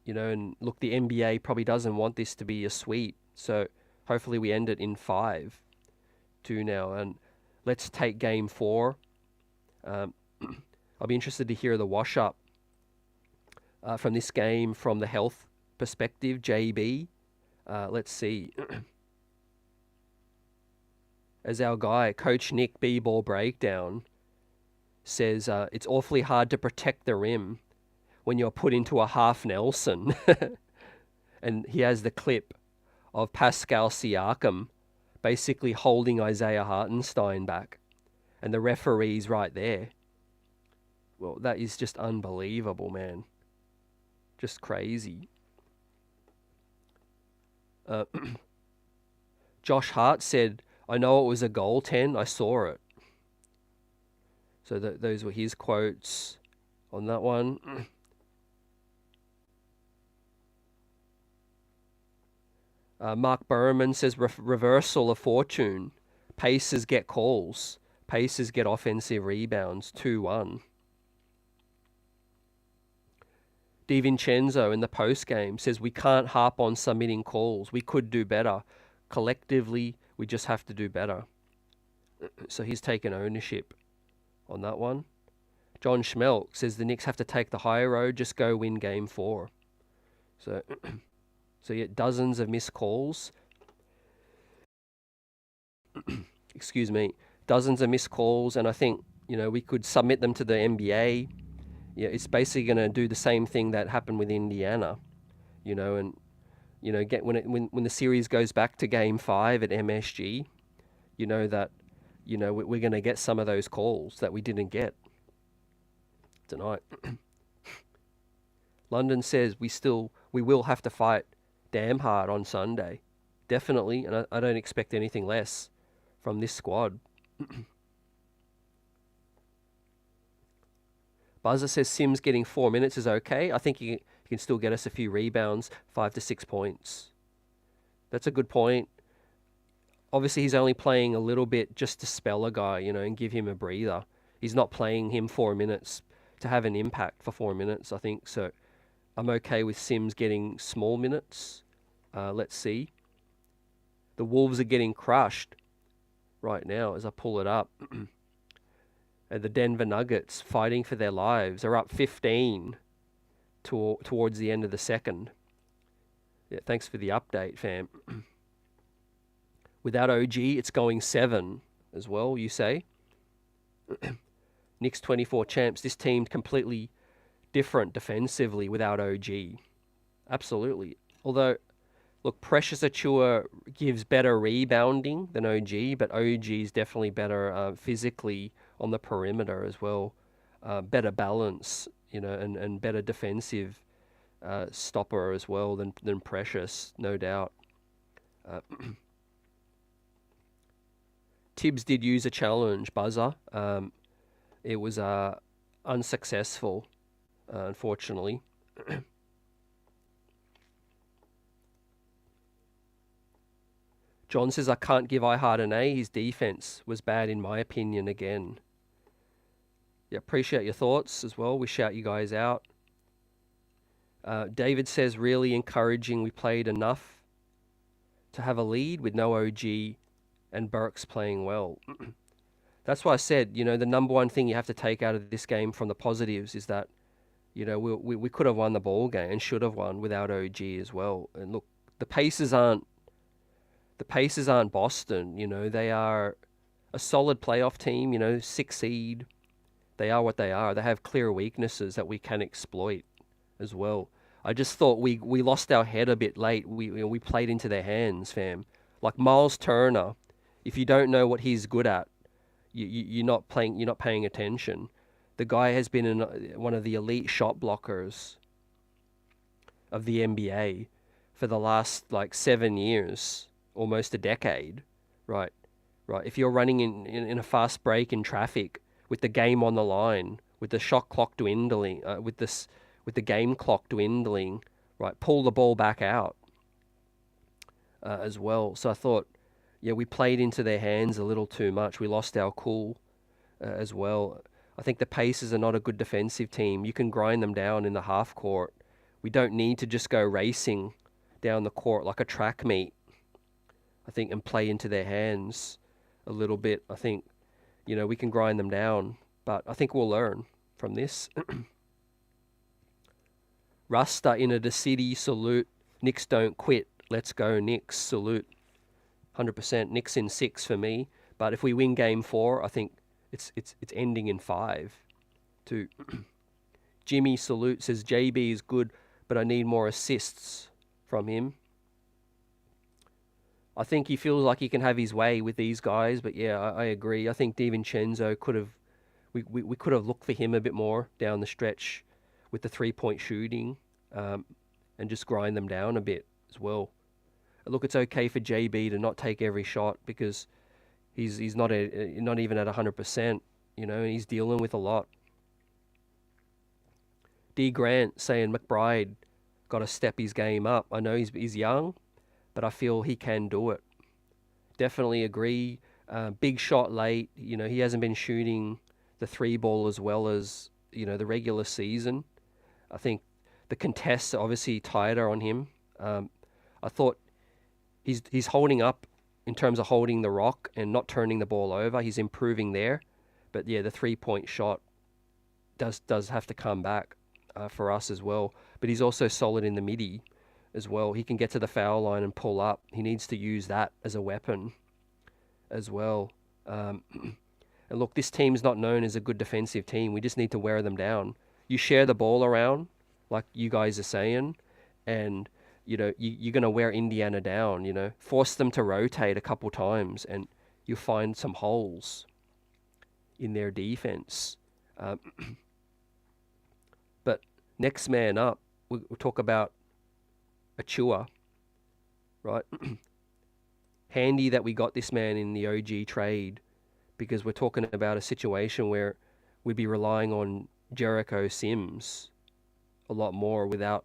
and look, the NBA probably doesn't want this to be a sweep, so hopefully we end it in 5-2 now, and let's take game 4. I'll be interested to hear the wash-up from this game from the health perspective, JB. Let's see. As our guy, Coach Nick B-Ball Breakdown, says it's awfully hard to protect the rim when you're put into a half Nelson. And he has the clip of Pascal Siakam basically holding Isaiah Hartenstein back. And the referee's right there. Well, that is just unbelievable, man. Just crazy. Josh Hart said, I know it was a goal 10. I saw it. So those were his quotes on that one. Mark Berman says, reversal of fortune. Pacers get calls. Pacers get offensive rebounds. 2-1. DiVincenzo in the post-game says, we can't harp on submitting calls. We could do better. Collectively, we just have to do better. So he's taken ownership on that one. John Schmelk says the Knicks have to take the higher road, just go win game 4. So yeah, dozens of missed calls. Excuse me. Dozens of missed calls, and I think, we could submit them to the NBA. Yeah, it's basically going to do the same thing that happened with Indiana, and when the series goes back to game 5 at MSG, that we're going to get some of those calls that we didn't get tonight. London says we will have to fight damn hard on Sunday, definitely, and I don't expect anything less from this squad. Buzzer says Sims getting 4 minutes is okay. I think he can still get us a few rebounds, 5 to 6 points. That's a good point. Obviously, he's only playing a little bit just to spell a guy, and give him a breather. He's not playing him 4 minutes to have an impact for 4 minutes, I think. So I'm okay with Sims getting small minutes. Let's see. The Wolves are getting crushed right now as I pull it up. And the Denver Nuggets, fighting for their lives, are up 15 towards the end of the second. Yeah, thanks for the update, fam. Without OG, it's going 7 as well, you say? Knicks 24 champs. This team completely different defensively without OG. Absolutely. Although, look, Precious Achiuwa gives better rebounding than OG, but OG is definitely better physically on the perimeter as well. Better balance, and better defensive stopper as well than Precious, no doubt. Tibbs did use a challenge buzzer. It was unsuccessful, unfortunately. John says, I can't give Hart an A. His defense was bad in my opinion again. Yeah, appreciate your thoughts as well. We shout you guys out. David says, really encouraging. We played enough to have a lead with no OG and Burks playing well. That's why I said, the number one thing you have to take out of this game from the positives is that, we could have won the ball game and should have won without OG as well. And look, the Pacers aren't Boston. They are a solid playoff team, 6 seed. They are what they are. They have clear weaknesses that we can exploit as well. I just thought we lost our head a bit late. We played into their hands, fam. Like Miles Turner, if you don't know what he's good at, you're not paying attention. The guy has been one of the elite shot blockers of the NBA for the last 7 years, almost a decade, right? If you're running in a fast break in traffic with the game on the line, with the shot clock dwindling, with the game clock dwindling, right? Pull the ball back out as well. So I thought, we played into their hands a little too much. We lost our cool as well. I think the Pacers are not a good defensive team. You can grind them down in the half court. We don't need to just go racing down the court like a track meet, I think, and play into their hands a little bit. I think, we can grind them down, but I think we'll learn from this. Rasta in a city salute. Knicks don't quit. Let's go Knicks salute. 100% Knicks in 6 for me. But if we win game 4, I think It's ending in 5. To Jimmy Salute says JB is good, but I need more assists from him. I think he feels like he can have his way with these guys, but yeah, I agree. I think DiVincenzo could have we could have looked for him a bit more down the stretch with the 3-point shooting, and just grind them down a bit as well. Look, it's okay for JB to not take every shot because he's not even at 100%, and he's dealing with a lot. D Grant saying McBride got to step his game up. I know he's young, but I feel he can do it. Definitely agree. Big shot late. He hasn't been shooting the 3-ball as well as the regular season. I think the contests are obviously tighter on him. I thought he's holding up in terms of holding the rock and not turning the ball over. He's improving there, but yeah, the 3-point shot does have to come back for us as well. But he's also solid in the midi as well. He can get to the foul line and pull up. He needs to use that as a weapon as well. And look, this team's not known as a good defensive team. We just need to wear them down. You share the ball around, like you guys are saying, and you're going to wear Indiana down. Force them to rotate a couple times, and you'll find some holes in their defense. But next man up, we'll talk about Achiuwa, right? Handy that we got this man in the OG trade, because we're talking about a situation where we'd be relying on Jericho Sims a lot more without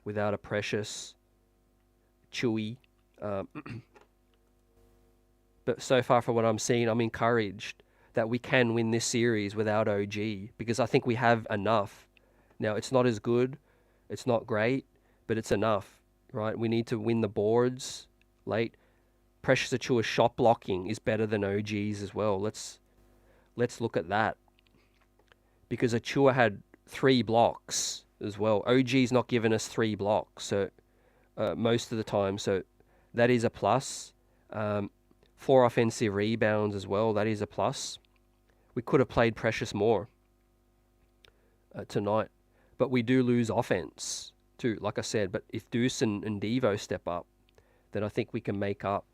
a precious Chewy. But so far from what I'm seeing, I'm encouraged that we can win this series without OG, because I think we have enough. Now, it's not as good, it's not great, but it's enough, right? We need to win the boards late. Precious Achiuwa's shot blocking is better than OG's as well. Let's look at that, because Achiuwa had 3 blocks as well. OG's not given us 3 blocks, so most of the time, so that is a plus. 4 offensive rebounds as well, that is a plus. We could have played Precious more tonight, but we do lose offense too, like I said. But if Deuce and Devo step up, then I think we can make up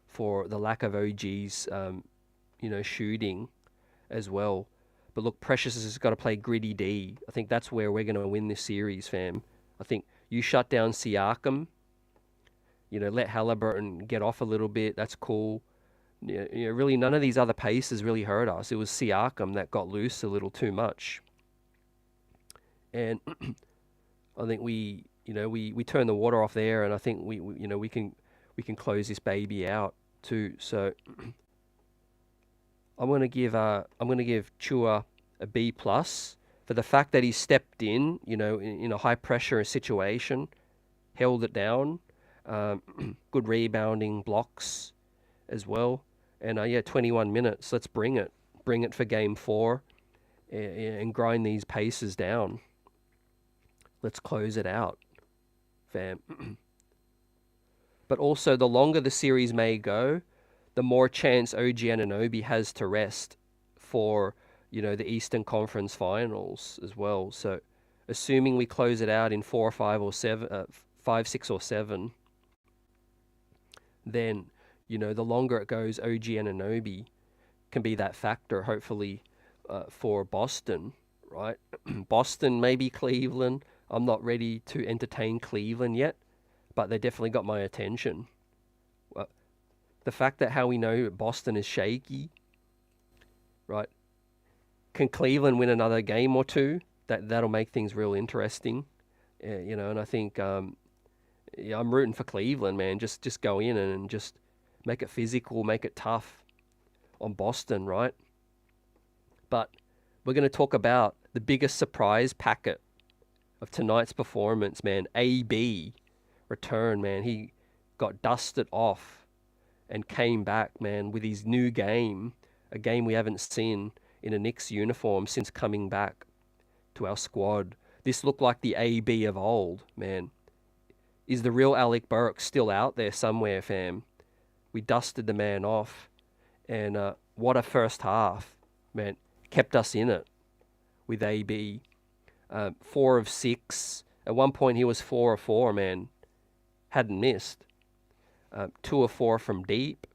for the lack of OG's shooting as well. But look, Precious has got to play gritty D. I think that's where we're going to win this series, fam. I think you shut down Siakam, let Halliburton get off a little bit. That's cool. Really, none of these other paces really hurt us. It was Siakam that got loose a little too much. And I think we turn the water off there, and I think we can close this baby out too. So I'm gonna give Chua a B+ for the fact that he stepped in, in a high pressure situation, held it down, good rebounding blocks as well, and 21 minutes. Let's bring it for game 4, and grind these paces down. Let's close it out, fam. But also, the longer the series may go, the more chance OG Anunoby has to rest for, the Eastern Conference Finals as well. So, assuming we close it out in 4 or 5 or 7, 5, 6 or 7, then, the longer it goes, OG Anunoby can be that factor, hopefully, for Boston, right? Boston, maybe Cleveland. I'm not ready to entertain Cleveland yet, but they definitely got my attention. The fact that how we know Boston is shaky, right? Can Cleveland win another game or two? That'll make things real interesting, and I think I'm rooting for Cleveland, man. Just go in and just make it physical, make it tough on Boston, right? But we're going to talk about the biggest surprise packet of tonight's performance, man. AB return, man. He got dusted off and came back, man, with his new game, a game we haven't seen in a Knicks uniform since coming back to our squad. This looked like the AB of old, man. Is the real Alec Burks still out there somewhere, fam? We dusted the man off, and what a first half. man, kept us in it with AB. 4 of 6. At one point, he was 4 of 4, man. Hadn't missed. 2 of 4 from deep.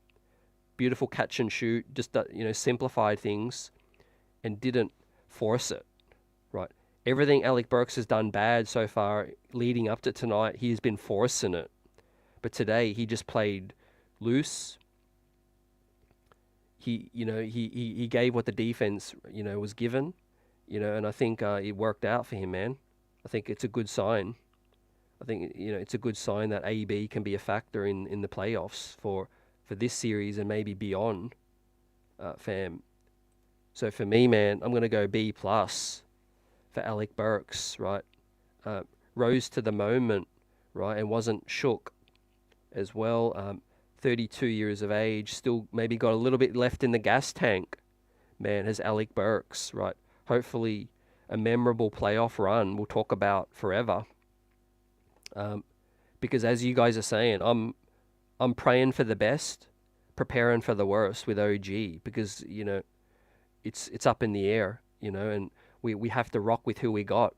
Beautiful catch and shoot. Just, simplified things and didn't force it, right? Everything Alec Burks has done bad so far leading up to tonight, he's been forcing it. But today, he just played loose. He gave what the defense, was given, and I think it worked out for him, man. I think it's a good sign. I think, it's a good sign that AB can be a factor in the playoffs for this series and maybe beyond, fam. So for me, man, I'm going to go B+ for Alec Burks, right? Rose to the moment, right, and wasn't shook as well. 32 years of age, still maybe got a little bit left in the gas tank, man, has Alec Burks, right? Hopefully a memorable playoff run we'll talk about forever. Because as you guys are saying, I'm praying for the best, preparing for the worst with OG, because, it's up in the air, and we have to rock with who we got,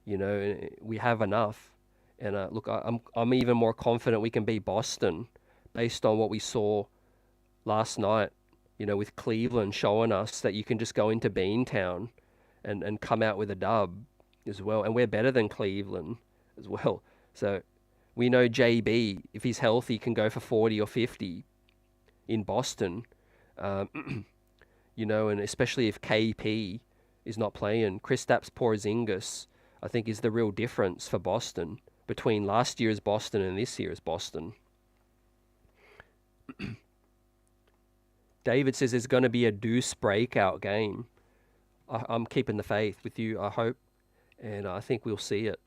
and we have enough. And look, I'm even more confident we can beat Boston based on what we saw last night, with Cleveland showing us that you can just go into Beantown and come out with a dub as well. And we're better than Cleveland as well. So we know JB, if he's healthy, can go for 40 or 50 in Boston. And especially if KP is not playing. Kristaps Porzingis, I think, is the real difference for Boston between last year's Boston and this year's Boston. David says there's going to be a Deuce breakout game. I'm keeping the faith with you, I hope, and I think we'll see it.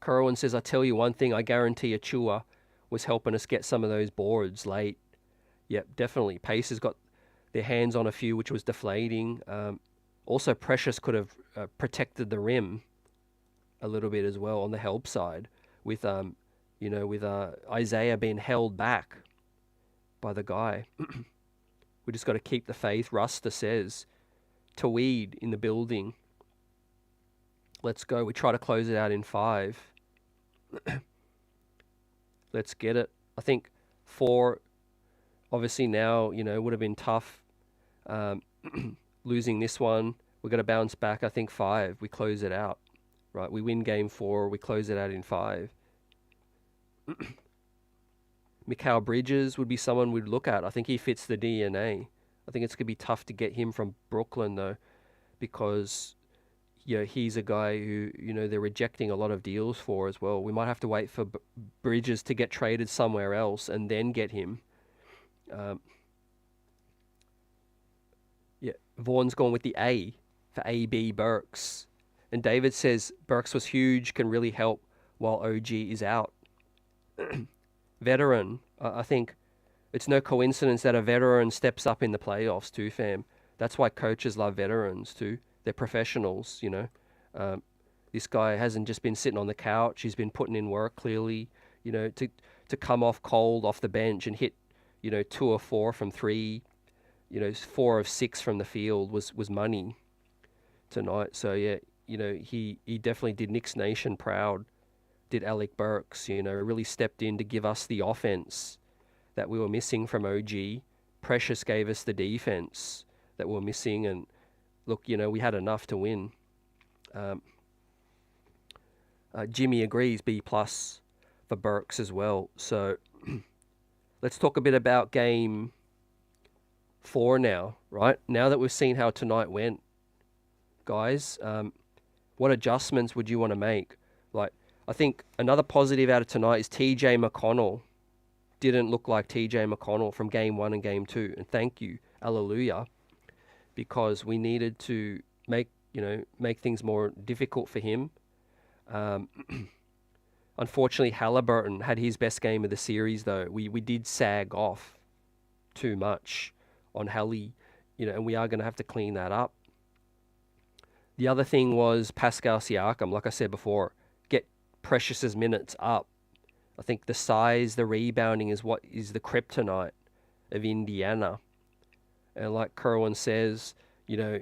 Kerwin says, I tell you one thing, I guarantee Achiuwa was helping us get some of those boards late. Yep, definitely. Pacers got their hands on a few, which was deflating. Also, Precious could have protected the rim a little bit as well on the help side with Isaiah being held back by the guy. We just got to keep the faith, Rusta says. Tweed in the building. Let's go. We try to close it out in 5. Let's get it. I think 4, obviously now, would have been tough. Losing this one, we're going to bounce back. I think 5, we close it out. Right, we win game 4, we close it out in 5. Mikal Bridges would be someone we'd look at. I think he fits the DNA. I think it's going to be tough to get him from Brooklyn, though, because he's a guy who, they're rejecting a lot of deals for as well. We might have to wait for Bridges to get traded somewhere else and then get him. Vaughn's gone with the A for AB Burks. And David says Burks was huge, can really help while OG is out. Veteran, I think it's no coincidence that a veteran steps up in the playoffs too, fam. That's why coaches love veterans too. They're professionals, This guy hasn't just been sitting on the couch. He's been putting in work, clearly, to come off cold off the bench and hit, 2 or 4 from 3, 4 of 6 from the field was money tonight. So, yeah, he definitely did Knicks Nation proud, did Alec Burks, really stepped in to give us the offense that we were missing from OG. Precious gave us the defense that we were missing, and look, we had enough to win. Jimmy agrees, B+ for Burks as well. So let's talk a bit about game 4 now, right? Now that we've seen how tonight went, guys, what adjustments would you want to make? I think another positive out of tonight is TJ McConnell didn't look like TJ McConnell from game 1 and game 2. And thank you, hallelujah, because we needed to make things more difficult for him. Unfortunately, Halliburton had his best game of the series, though. We did sag off too much on Hallie, and we are going to have to clean that up. The other thing was Pascal Siakam, like I said before, get Precious's minutes up. I think the size, the rebounding is what is the kryptonite of Indiana. And like Kerwin says, you know,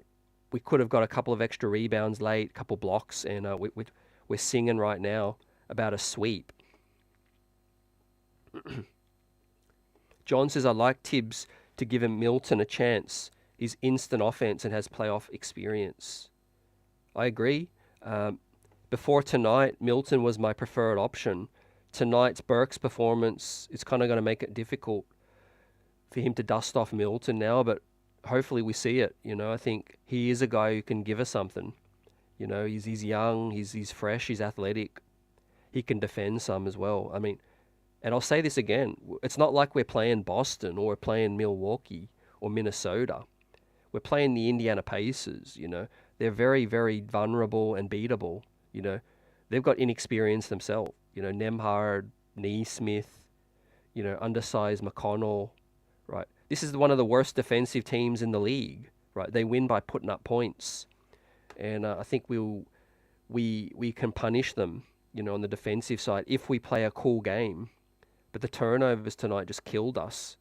we could have got a couple of extra rebounds late, a couple blocks, and we're singing right now about a sweep. John says, I like Tibbs to give him Milton a chance. He's instant offense and has playoff experience. I agree. Before tonight, Milton was my preferred option. Tonight's Burks performance is kind of going to make it difficult for him to dust off Milton now, but hopefully we see it. You know, I think he is a guy who can give us something. You know, he's young, he's fresh, he's athletic. He can defend some as well. I mean, and I'll say this again, it's not like we're playing Boston or we're playing Milwaukee or Minnesota. We're playing the Indiana Pacers, you know. They're very, very vulnerable and beatable, you know. They've got inexperience themselves, you know, Nemhard, Neesmith, you know, undersized McConnell, right? This is one of the worst defensive teams in the league, right? They win by putting up points. And I think we can punish them, you know, on the defensive side if we play a cool game. But the turnovers tonight just killed us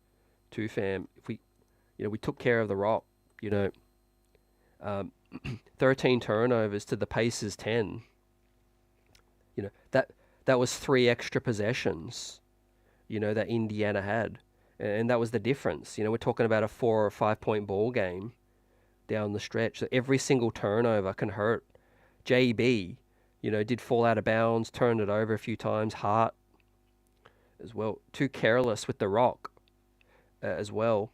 too, fam. If we, you know, we took care of the rock, you know, 13 turnovers to the Pacers 10. You know, that was 3 extra possessions, you know, that Indiana had. And that was the difference. You know, we're talking about a 4 or 5 point ball game down the stretch. So every single turnover can hurt. JB, you know, did fall out of bounds, turned it over a few times. Hart as well. Too careless with the rock as well.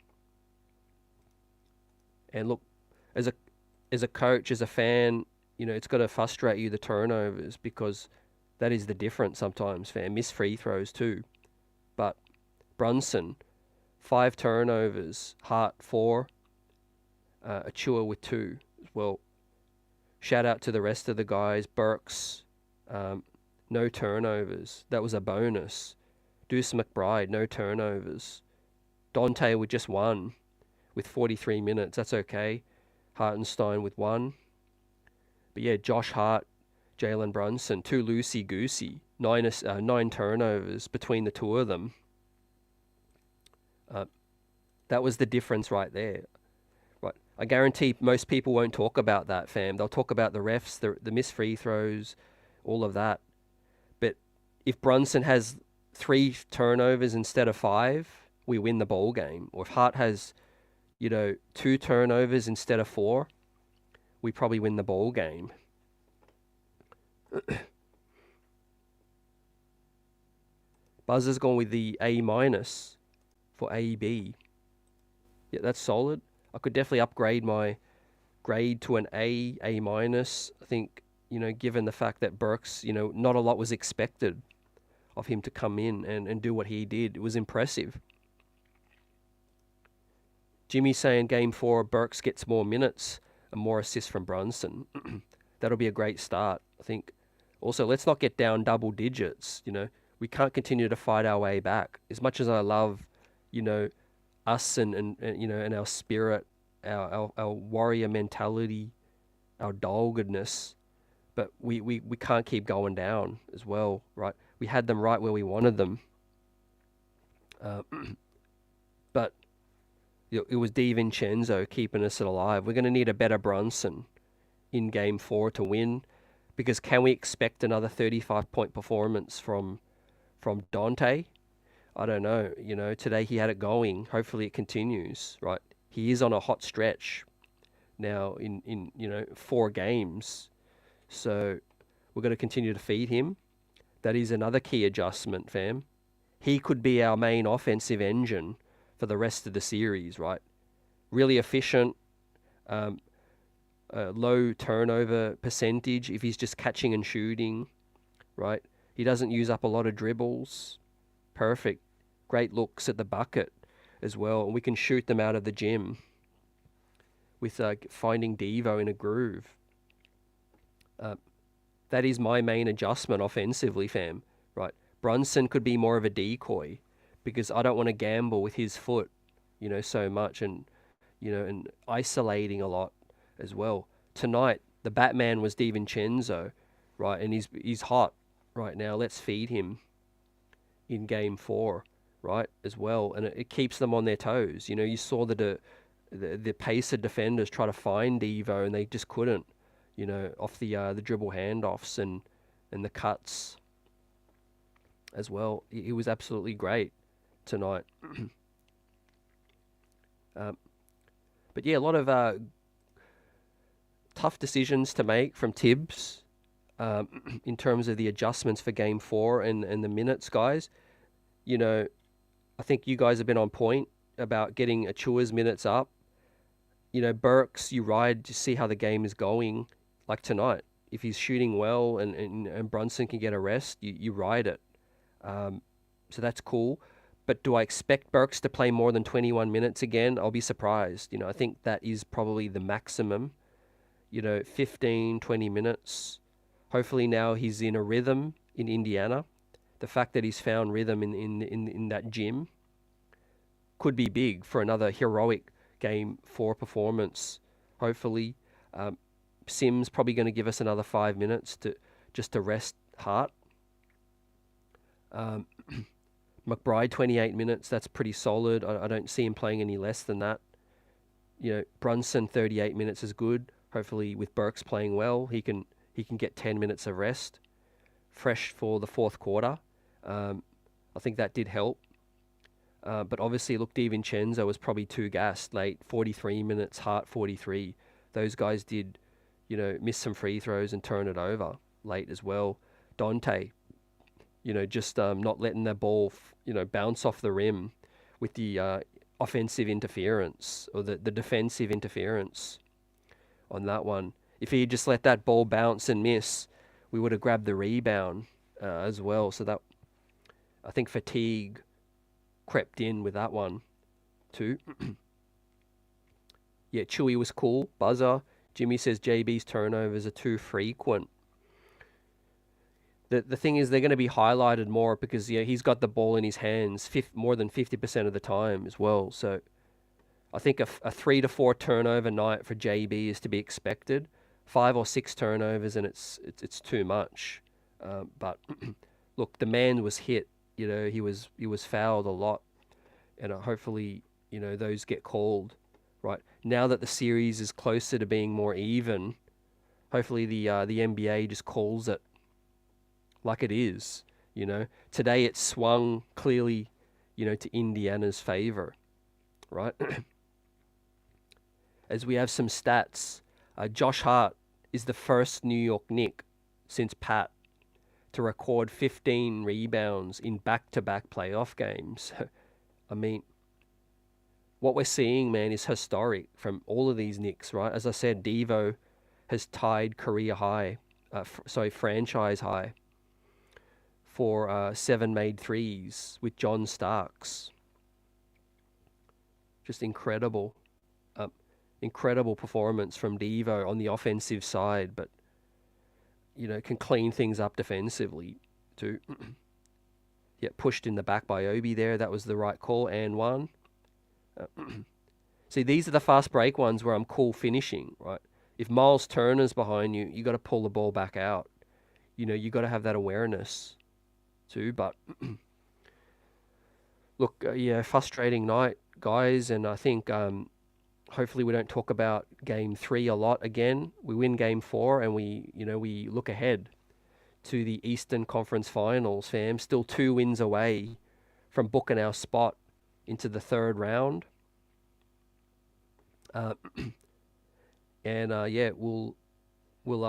And look, as a coach, as a fan, you know, it's got to frustrate you, the turnovers, because that is the difference sometimes, fam. Miss free throws too. But Brunson, 5 turnovers. Hart, 4. Achiuwa with 2 as well. Shout out to the rest of the guys. Burks, no turnovers. That was a bonus. Deuce McBride, no turnovers. Dante with just 1 with 43 minutes. That's okay. Hartenstein with 1. But yeah, Josh Hart, Jalen Brunson, 2 loosey-goosey. 9 turnovers between the two of them. That was the difference right there. Right. I guarantee most people won't talk about that, fam. They'll talk about the refs, the missed free throws, all of that. But if Brunson has 3 turnovers instead of 5, we win the ball game. Or if Hart has, you know, 2 turnovers instead of 4, we probably win the ball game. Buzzer's gone with the A- for AB. Yeah, that's solid. I could definitely upgrade my grade to an A-. I think, you know, given the fact that Burks, you know, not a lot was expected of him to come in and do what he did. It was impressive. Jimmy's saying game 4, Burks gets more minutes and more assists from Brunson. That'll be a great start, I think. Also, let's not get down double digits, you know. We can't continue to fight our way back. As much as I love, you know, us and you know, and our spirit, our warrior mentality, our doggedness, but we can't keep going down as well, right? We had them right where we wanted them, but it was DiVincenzo keeping us alive. We're going to need a better Brunson in game 4 to win, because can we expect another 35-point performance from Dante? I don't know. You know, today he had it going. Hopefully it continues, right? He is on a hot stretch now in you know, 4 games. So we're going to continue to feed him. That is another key adjustment, fam. He could be our main offensive engine for the rest of the series, right? Really efficient, low turnover percentage if he's just catching and shooting, right? He doesn't use up a lot of dribbles. Perfect. Great looks at the bucket as well. And we can shoot them out of the gym with finding Devo in a groove. That is my main adjustment offensively, fam. Right. Brunson could be more of a decoy because I don't want to gamble with his foot, you know, so much, and, you know, and isolating a lot as well. Tonight, the Batman was DiVincenzo, right? And he's hot right now. Let's feed him in game 4, right, as well. And it keeps them on their toes. You know, you saw the the Pacer defenders try to find Devo and they just couldn't, off the dribble handoffs and the cuts as well. He was absolutely great tonight. But yeah, a lot of tough decisions to make from Tibbs in terms of the adjustments for Game 4 and the minutes, guys. I think you guys have been on point about getting Achiuwa's minutes up. Burks, you ride to see how the game is going, like tonight. If he's shooting well and Brunson can get a rest, you ride it. So that's cool. But do I expect Burks to play more than 21 minutes again? I'll be surprised. I think that is probably the maximum. 15, 20 minutes. Hopefully now he's in a rhythm in Indiana. The fact that he's found rhythm in that gym could be big for another heroic Game 4 performance. Hopefully, Sim's probably going to give us another 5 minutes to rest Hart. McBride 28 minutes. That's pretty solid. I don't see him playing any less than that. Brunson 38 minutes is good. Hopefully, with Burks playing well, he can get 10 minutes of rest, fresh for the fourth quarter. I think that did help. But obviously, look, DiVincenzo was probably too gassed late. 43 minutes, Hart 43. Those guys did, miss some free throws and turn it over late as well. Dante, just not letting that ball, bounce off the rim with the offensive interference or the defensive interference on that one. If he had just let that ball bounce and miss, we would have grabbed the rebound as well. So that, I think fatigue crept in with that one too. Yeah, Chewy was cool. Buzzer. Jimmy says JB's turnovers are too frequent. The thing is, they're going to be highlighted more because he's got the ball in his hands more than 50% of the time as well. So I think a 3 to 4 turnover night for JB is to be expected. 5 or 6 turnovers and it's too much. But look, the man was hit. He was fouled a lot, and hopefully those get called. Right now that the series is closer to being more even, hopefully the NBA just calls it like it is. Today it swung clearly, to Indiana's favor, right? As we have some stats, Josh Hart is the first New York Knick since Pat to record 15 rebounds in back-to-back playoff games. I mean, what we're seeing, man, is historic from all of these Knicks, right? As I said, Devo has tied career high, franchise high for 7 made threes with John Starks. Just incredible. Incredible performance from Devo on the offensive side, but can clean things up defensively too. Yeah, pushed in the back by Obi there. That was the right call and one. See, these are the fast break ones where I'm cool finishing, right? If Miles Turner's behind you, you got to pull the ball back out. You got to have that awareness too. But look, frustrating night, guys, and I think hopefully we don't talk about Game 3 a lot again. We win Game 4 and we look ahead to the Eastern Conference Finals, fam. Still 2 wins away from booking our spot into the third round. We'll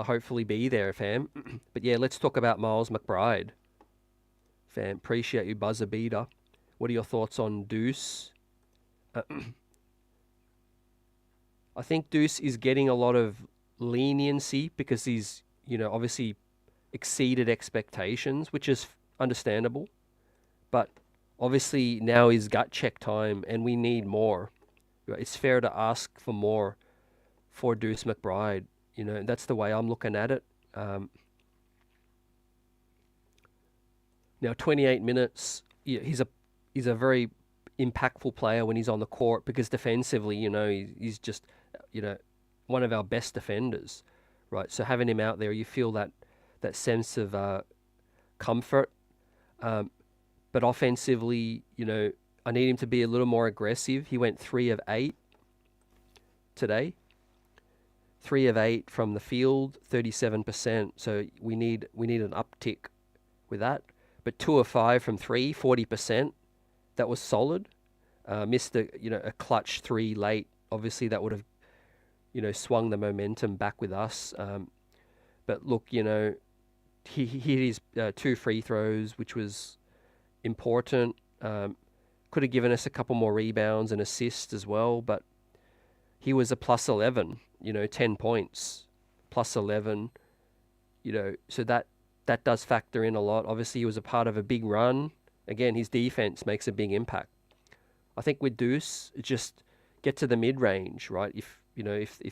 hopefully be there, fam. But yeah, let's talk about Miles McBride. Fam, appreciate you, buzzer beater. What are your thoughts on Deuce? I think Deuce is getting a lot of leniency because he's, obviously exceeded expectations, which is understandable. But obviously now is gut check time and we need more. It's fair to ask for more for Deuce McBride. That's the way I'm looking at it. Now 28 minutes, he's a very impactful player when he's on the court because defensively, he's just, one of our best defenders, right? So having him out there, you feel that sense of comfort. But offensively, I need him to be a little more aggressive. He went 3 of 8 today. 3 of 8 from the field, 37%. So we need an uptick with that. But 2 of 5 from 3, 40%. That was solid. Missed a clutch 3 late. Obviously, that would have swung the momentum back with us. But look, he hit his 2 free throws, which was important. Could have given us a couple more rebounds and assists as well, but he was a plus 11, 10 points, plus 11, so that does factor in a lot. Obviously, he was a part of a big run. Again, his defense makes a big impact. I think with Deuce, just get to the mid-range, right? If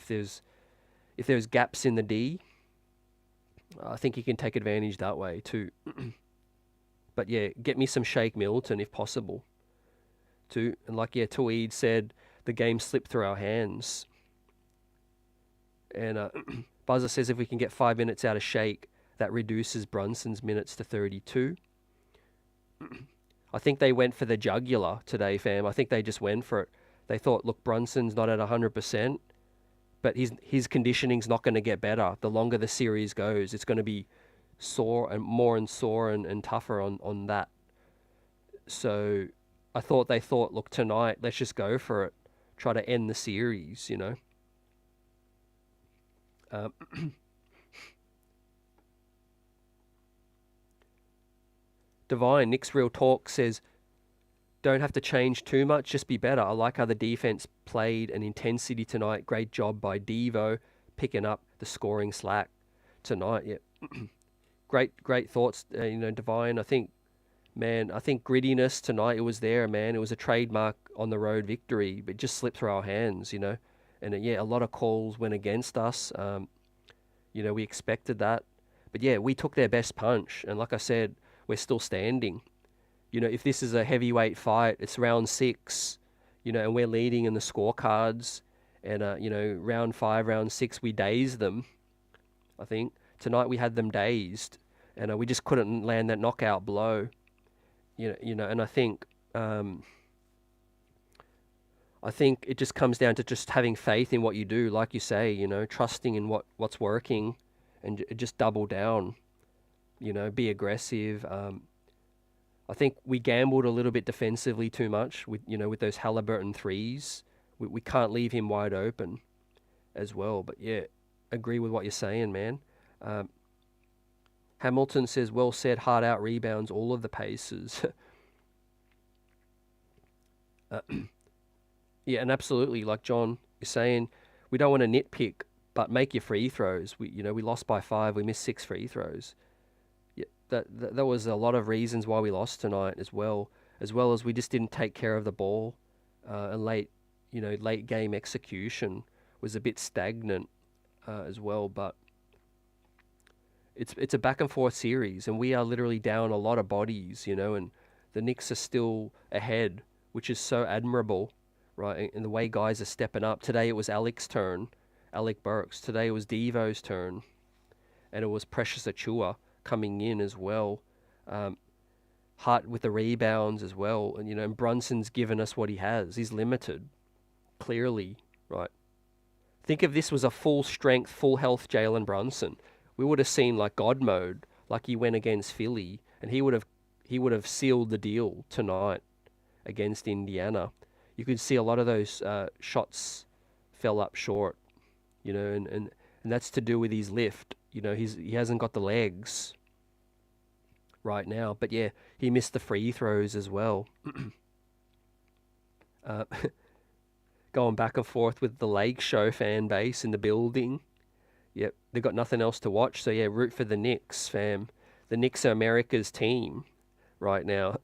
there's gaps in the D, I think he can take advantage that way too. But yeah, get me some Shake Milton if possible too. And like Tweed said, the game slipped through our hands. And Buzzer says if we can get 5 minutes out of Shake, that reduces Brunson's minutes to 32. I think they went for the jugular today, fam. I think they just went for it. They thought, look, Brunson's not at 100%, but his conditioning's not going to get better. The longer the series goes, it's going to be sore and tougher on that. So I thought they thought, look, tonight, let's just go for it. Try to end the series, Divine, Knicks Real Talk says, don't have to change too much, just be better. I like how the defense played and intensity tonight. Great job by Devo picking up the scoring slack tonight. Yeah, great thoughts, Divine. I think grittiness tonight, it was there, man. It was a trademark on the road victory, but it just slipped through our hands, And a lot of calls went against us. We expected that. But yeah, we took their best punch. And like I said, we're still standing. If this is a heavyweight fight, it's round 6, and we're leading in the scorecards. And, round 5, round 6, we dazed them, I think. Tonight we had them dazed. And we just couldn't land that knockout blow. And I think it just comes down to just having faith in what you do, like you say, trusting in what's working, and just double down, be aggressive. I think we gambled a little bit defensively too much with those Halliburton threes. We can't leave him wide open as well. But yeah, agree with what you're saying, man. Hamilton says, well said, Hart out rebounds all of the Pacers. Yeah, and absolutely, like John is saying, we don't want to nitpick, but make your free throws. We lost by 5, we missed 6 free throws. Yeah, that was a lot of reasons why we lost tonight as well as we just didn't take care of the ball, and late game execution was a bit stagnant as well. But it's a back and forth series, and we are literally down a lot of bodies, and the Knicks are still ahead, which is so admirable, right? And the way guys are stepping up. Today it was Alec Burks. Today it was Devo's turn, and it was Precious Achiuwa coming in as well. Hart with the rebounds as well, and Brunson's given us what he has. He's limited, clearly, right? Think if this was a full strength, full health Jalen Brunson, we would have seen like God mode, like he went against Philly, and he would have sealed the deal tonight against Indiana. You could see a lot of those shots fell up short, and that's to do with his lift. He hasn't got the legs right now. But yeah, he missed the free throws as well. Going back and forth with the Lake Show fan base in the building. Yep, they've got nothing else to watch. So yeah, root for the Knicks, fam. The Knicks are America's team right now.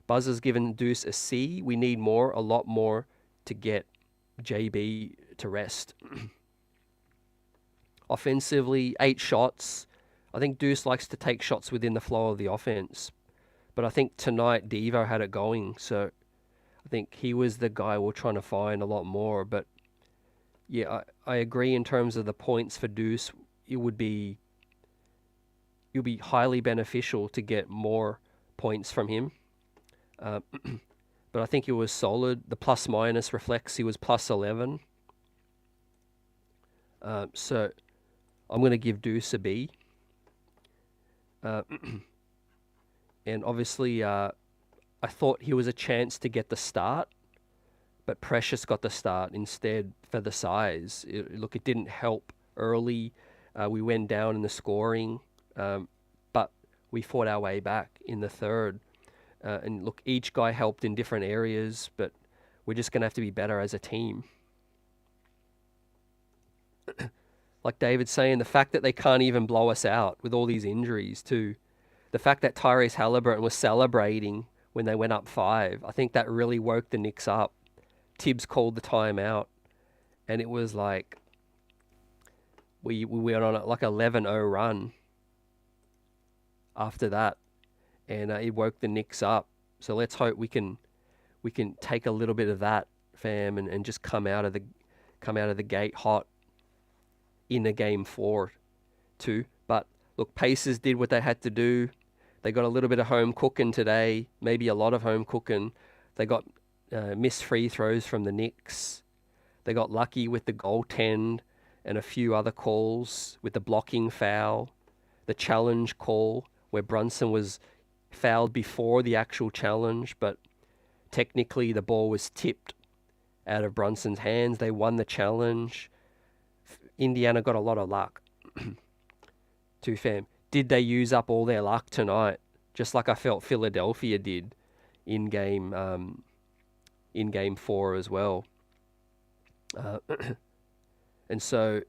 Buzzer's given Deuce a C. We need a lot more to get JB to rest. Offensively, 8 shots. I think Deuce likes to take shots within the flow of the offense. But I think tonight Devo had it going. So I think he was the guy we're trying to find a lot more. But yeah, I agree in terms of the points for Deuce. It would be highly beneficial to get more points from him. but I think he was solid. The plus minus reflects he was plus 11. So I'm going to give Deuce a B. And obviously, I thought he was a chance to get the start, but Precious got the start instead for the size. Look, it didn't help early. We went down in the scoring, but we fought our way back in the third. And look, each guy helped in different areas, but we're just going to have to be better as a team. Like David's saying, the fact that they can't even blow us out with all these injuries too. The fact that Tyrese Halliburton was celebrating when they went up 5, I think that really woke the Knicks up. Tibbs called the timeout, and it was like we went on like 11-0 run after that, and it woke the Knicks up. So let's hope we can take a little bit of that, fam, and just come out of the gate hot in the game 4 too. But look, Pacers did what they had to do. They got a little bit of home cooking today, maybe a lot of home cooking. They got missed free throws from the Knicks. They got lucky with the goaltend and a few other calls with the blocking foul, the challenge call where Brunson was fouled before the actual challenge, but technically the ball was tipped out of Brunson's hands. They won the challenge. Indiana got a lot of luck too, fam. Did they use up all their luck tonight? Just like I felt Philadelphia did in game 4 as well. And so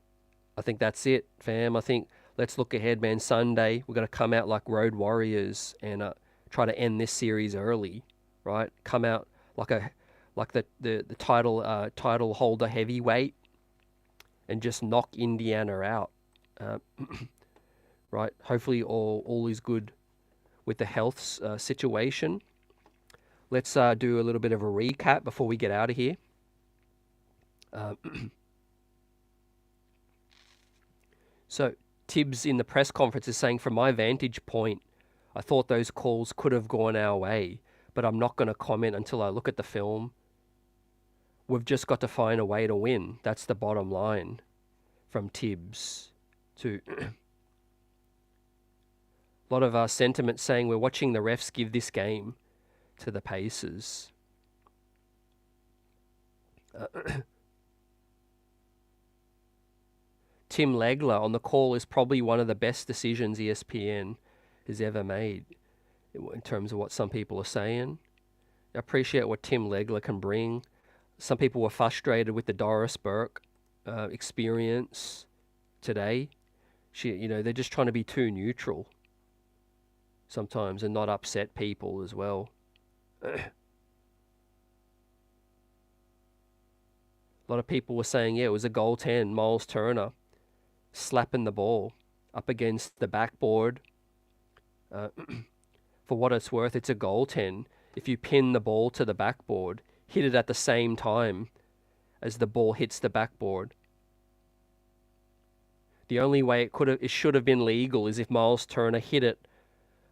I think that's it, fam. I think let's look ahead, man. Sunday, we're going to come out like road warriors and try to end this series early, right? Come out like the title holder heavyweight and just knock Indiana out. Right? Hopefully all is good with the health situation. Let's do a little bit of a recap before we get out of here. So Tibbs in the press conference is saying, from my vantage point, I thought those calls could have gone our way, but I'm not going to comment until I look at the film. We've just got to find a way to win. That's the bottom line from Tibbs to... A lot of our sentiment saying we're watching the refs give this game to the Pacers. Tim Legler on the call is probably one of the best decisions ESPN has ever made in terms of what some people are saying. I appreciate what Tim Legler can bring. Some people were frustrated with the Doris Burke experience today. They're just trying to be too neutral sometimes and not upset people as well. A lot of people were saying, yeah, it was a goaltend, Miles Turner, slapping the ball up against the backboard. For what it's worth, it's a goaltend. If you pin the ball to the backboard, hit it at the same time as the ball hits the backboard. The only way it should have been legal is if Miles Turner hit it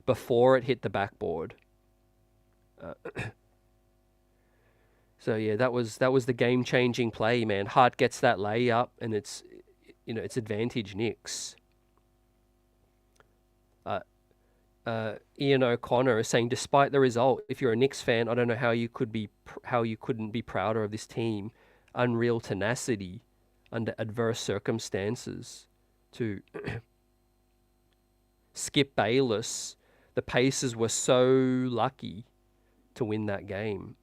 before it hit the backboard. So yeah, that was the game-changing play, man. Hart gets that layup, and it's advantage Knicks. Ian O'Connor is saying, despite the result, if you're a Knicks fan, I don't know how you couldn't be prouder of this team. Unreal tenacity under adverse circumstances. To Skip Bayless, the Pacers were so lucky to win that game.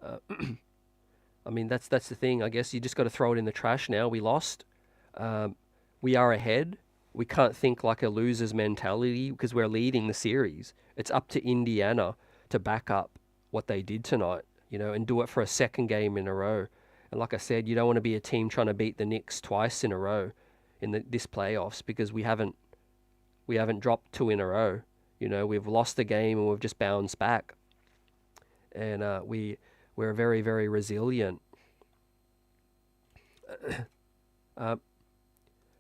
I mean, that's the thing. I guess you just got to throw it in the trash now. We lost. We are ahead. We can't think like a loser's mentality because we're leading the series. It's up to Indiana to back up what they did tonight, and do it for a second game in a row. And like I said, you don't want to be a team trying to beat the Knicks twice in a row in this playoffs because we haven't dropped 2 in a row. We've lost the game and we've just bounced back. And we're very, very resilient.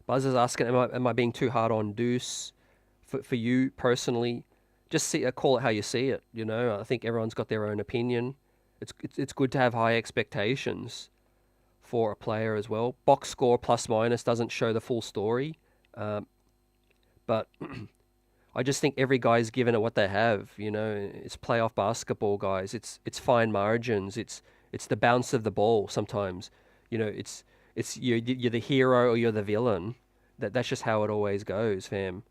Buzz is asking, am I being too hard on Deuce? For you personally, just call it how you see it. I think everyone's got their own opinion. It's good to have high expectations for a player as well. Box score plus minus doesn't show the full story, but I just think every guy's given it what they have. It's playoff basketball, guys. It's fine margins. It's the bounce of the ball sometimes. You're the hero or you're the villain. That's just how it always goes, fam.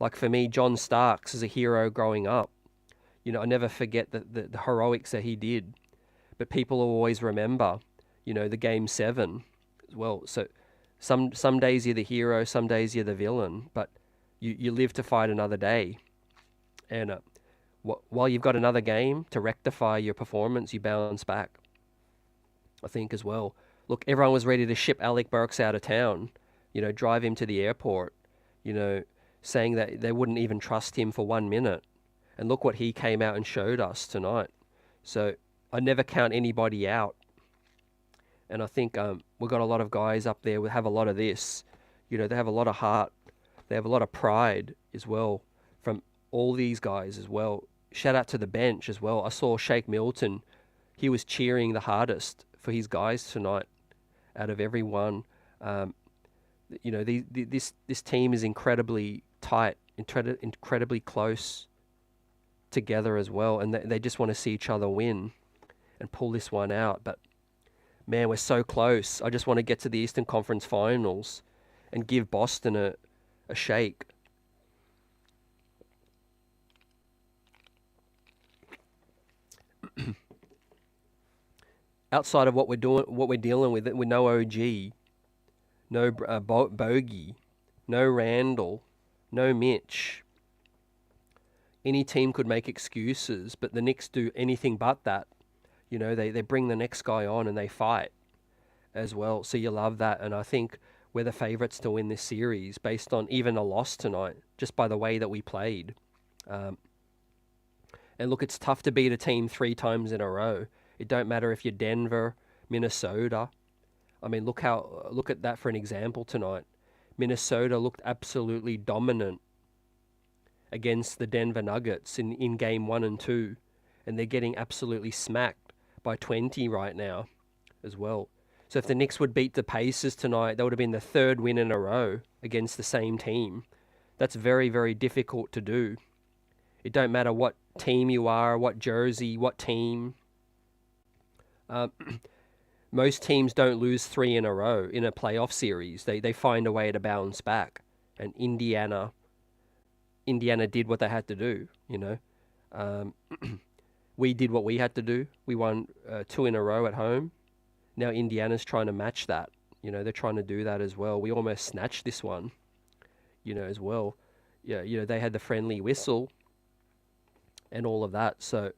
Like for me, John Starks is a hero growing up. I never forget the heroics that he did. But people will always remember, the game 7 as well. So some days you're the hero, some days you're the villain, but you live to fight another day. And while you've got another game to rectify your performance, you bounce back, I think, as well. Look, everyone was ready to ship Alec Burks out of town, drive him to the airport, saying that they wouldn't even trust him for 1 minute. And look what he came out and showed us tonight. So I never count anybody out. And I think we've got a lot of guys up there who have a lot of this. They have a lot of heart. They have a lot of pride as well from all these guys as well. Shout out to the bench as well. I saw Shake Milton. He was cheering the hardest for his guys tonight out of everyone. This team is incredibly tight, incredibly close together as well. And they just want to see each other win and pull this one out. But man, we're so close. I just want to get to the Eastern Conference Finals and give Boston a shake. Outside of what we're dealing with no OG, no Bogey, no Randall, no Mitch. Any team could make excuses, but the Knicks do anything but that. They bring the next guy on and they fight as well. So you love that. And I think we're the favourites to win this series based on even a loss tonight, just by the way that we played. And look, it's tough to beat a team 3 times in a row. It don't matter if you're Denver, Minnesota. I mean, look at that for an example tonight. Minnesota looked absolutely dominant against the Denver Nuggets in game 1 and 2. And they're getting absolutely smacked by 20 right now as well. So if the Knicks would beat the Pacers tonight, that would have been the 3rd win in a row against the same team. That's very, very difficult to do. It don't matter what team you are, what jersey, what team. Most teams don't lose 3 in a row in a playoff series. They find a way to bounce back. And Indiana did what they had to do, We did what we had to do. We won 2 in a row at home. Now Indiana's trying to match that. They're trying to do that as well. We almost snatched this one, as well. Yeah, they had the friendly whistle and all of that. So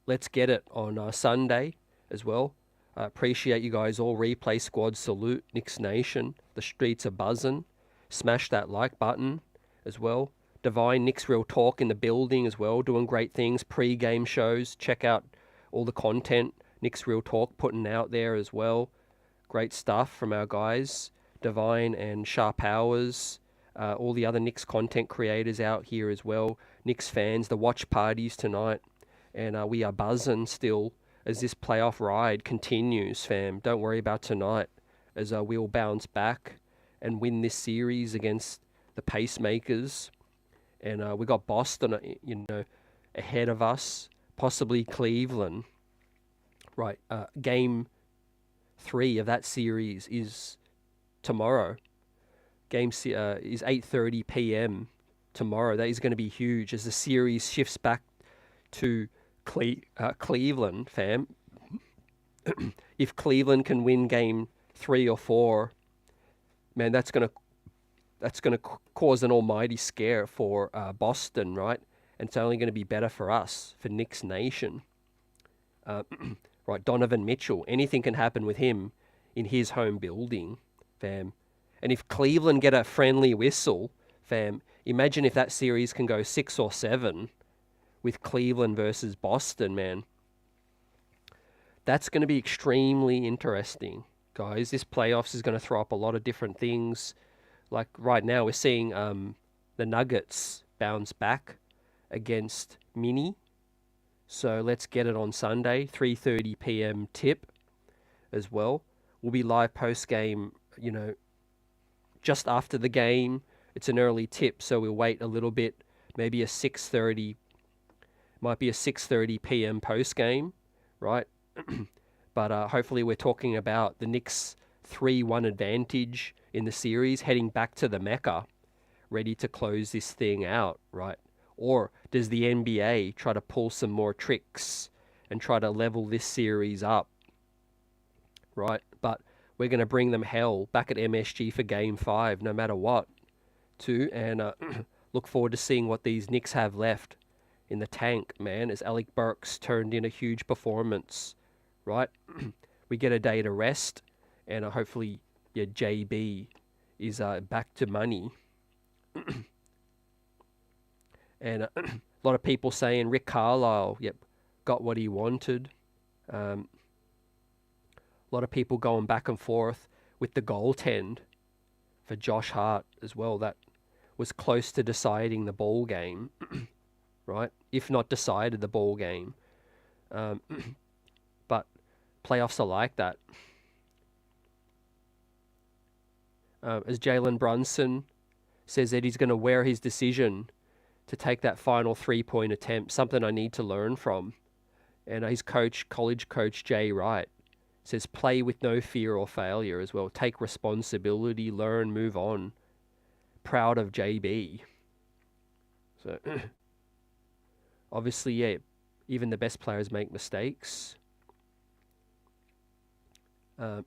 let's get it on Sunday as well. I appreciate you guys all. Replay squad salute, Knicks Nation. The streets are buzzing. Smash that like button as well. Divine Knicks Real Talk in the building as well, doing great things. Pre-game shows. Check out all the content Knicks Real Talk putting out there as well. Great stuff from our guys, Divine and Sharp Powers. All the other Knicks content creators out here as well. Knicks fans, the watch parties tonight. And we are buzzing still as this playoff ride continues, fam. Don't worry about tonight as we'll bounce back and win this series against the Pacemakers. And we got Boston, ahead of us, possibly Cleveland. Right, game 3 of that series is tomorrow. Game is 8:30 p.m. tomorrow. That is going to be huge as the series shifts back to Cleveland, fam. If Cleveland can win game 3 or 4, man, that's going to cause an almighty scare for Boston, right? And it's only going to be better for us, for Knicks Nation. Right, Donovan Mitchell, anything can happen with him in his home building, fam. And if Cleveland get a friendly whistle, fam, imagine if that series can go 6 or 7 with Cleveland versus Boston, man. That's going to be extremely interesting, guys. This playoffs is going to throw up a lot of different things. Like right now, we're seeing the Nuggets bounce back against Mini. So let's get it on Sunday, 3:30 p.m. tip as well. We'll be live post-game, just after the game. It's an early tip, so we'll wait a little bit, maybe a 6:30, might be a 6:30 p.m. post-game, right? But hopefully we're talking about the Knicks 3-1 advantage in the series, heading back to the Mecca, ready to close this thing out, right? Or does the NBA try to pull some more tricks and try to level this series up, right? But we're going to bring them hell back at MSG for Game 5, no matter what, too. And look forward to seeing what these Knicks have left in the tank, man, as Alec Burks turned in a huge performance, right? We get a day to rest, and hopefully, JB is back to money. And a lot of people saying Rick Carlisle, got what he wanted. A lot of people going back and forth with the goaltend for Josh Hart as well. That was close to deciding the ball game, right? If not decided the ball game. But playoffs are like that. As Jalen Brunson says that he's going to wear his decision to take that final 3-point attempt, something I need to learn from. And his coach, college coach Jay Wright, says play with no fear or failure as well. Take responsibility, learn, move on. Proud of JB. So, obviously, even the best players make mistakes. But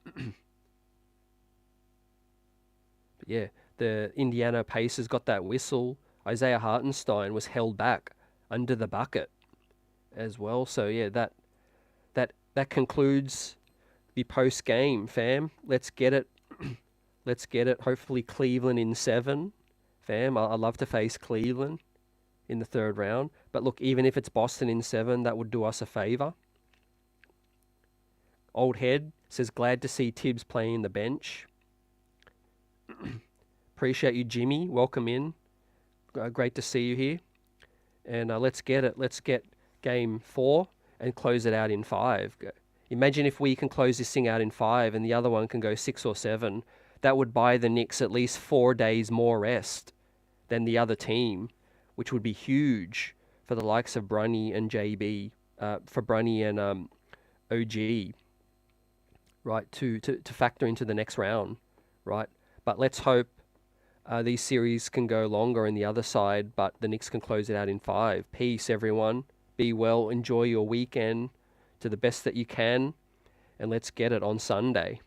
the Indiana Pacers got that whistle. Isaiah Hartenstein was held back under the bucket as well. So that concludes the post game, fam. Let's get it. Let's get it. Hopefully Cleveland in 7, fam. I'd love to face Cleveland in the 3rd round. But look, even if it's Boston in 7, that would do us a favor. Old Head says glad to see Tibbs playing the bench. Appreciate you, Jimmy. Welcome in. Great to see you here. And let's get it. Let's get Game 4 and close it out in 5. Imagine if we can close this thing out in 5 and the other one can go 6 or 7. That would buy the Knicks at least 4 days more rest than the other team, which would be huge for the likes of Brunny and JB, for Brunny and OG, right, to factor into the next round, right? But let's hope these series can go longer on the other side, but the Knicks can close it out in 5. Peace, everyone. Be well. Enjoy your weekend to the best that you can. And let's get it on Sunday.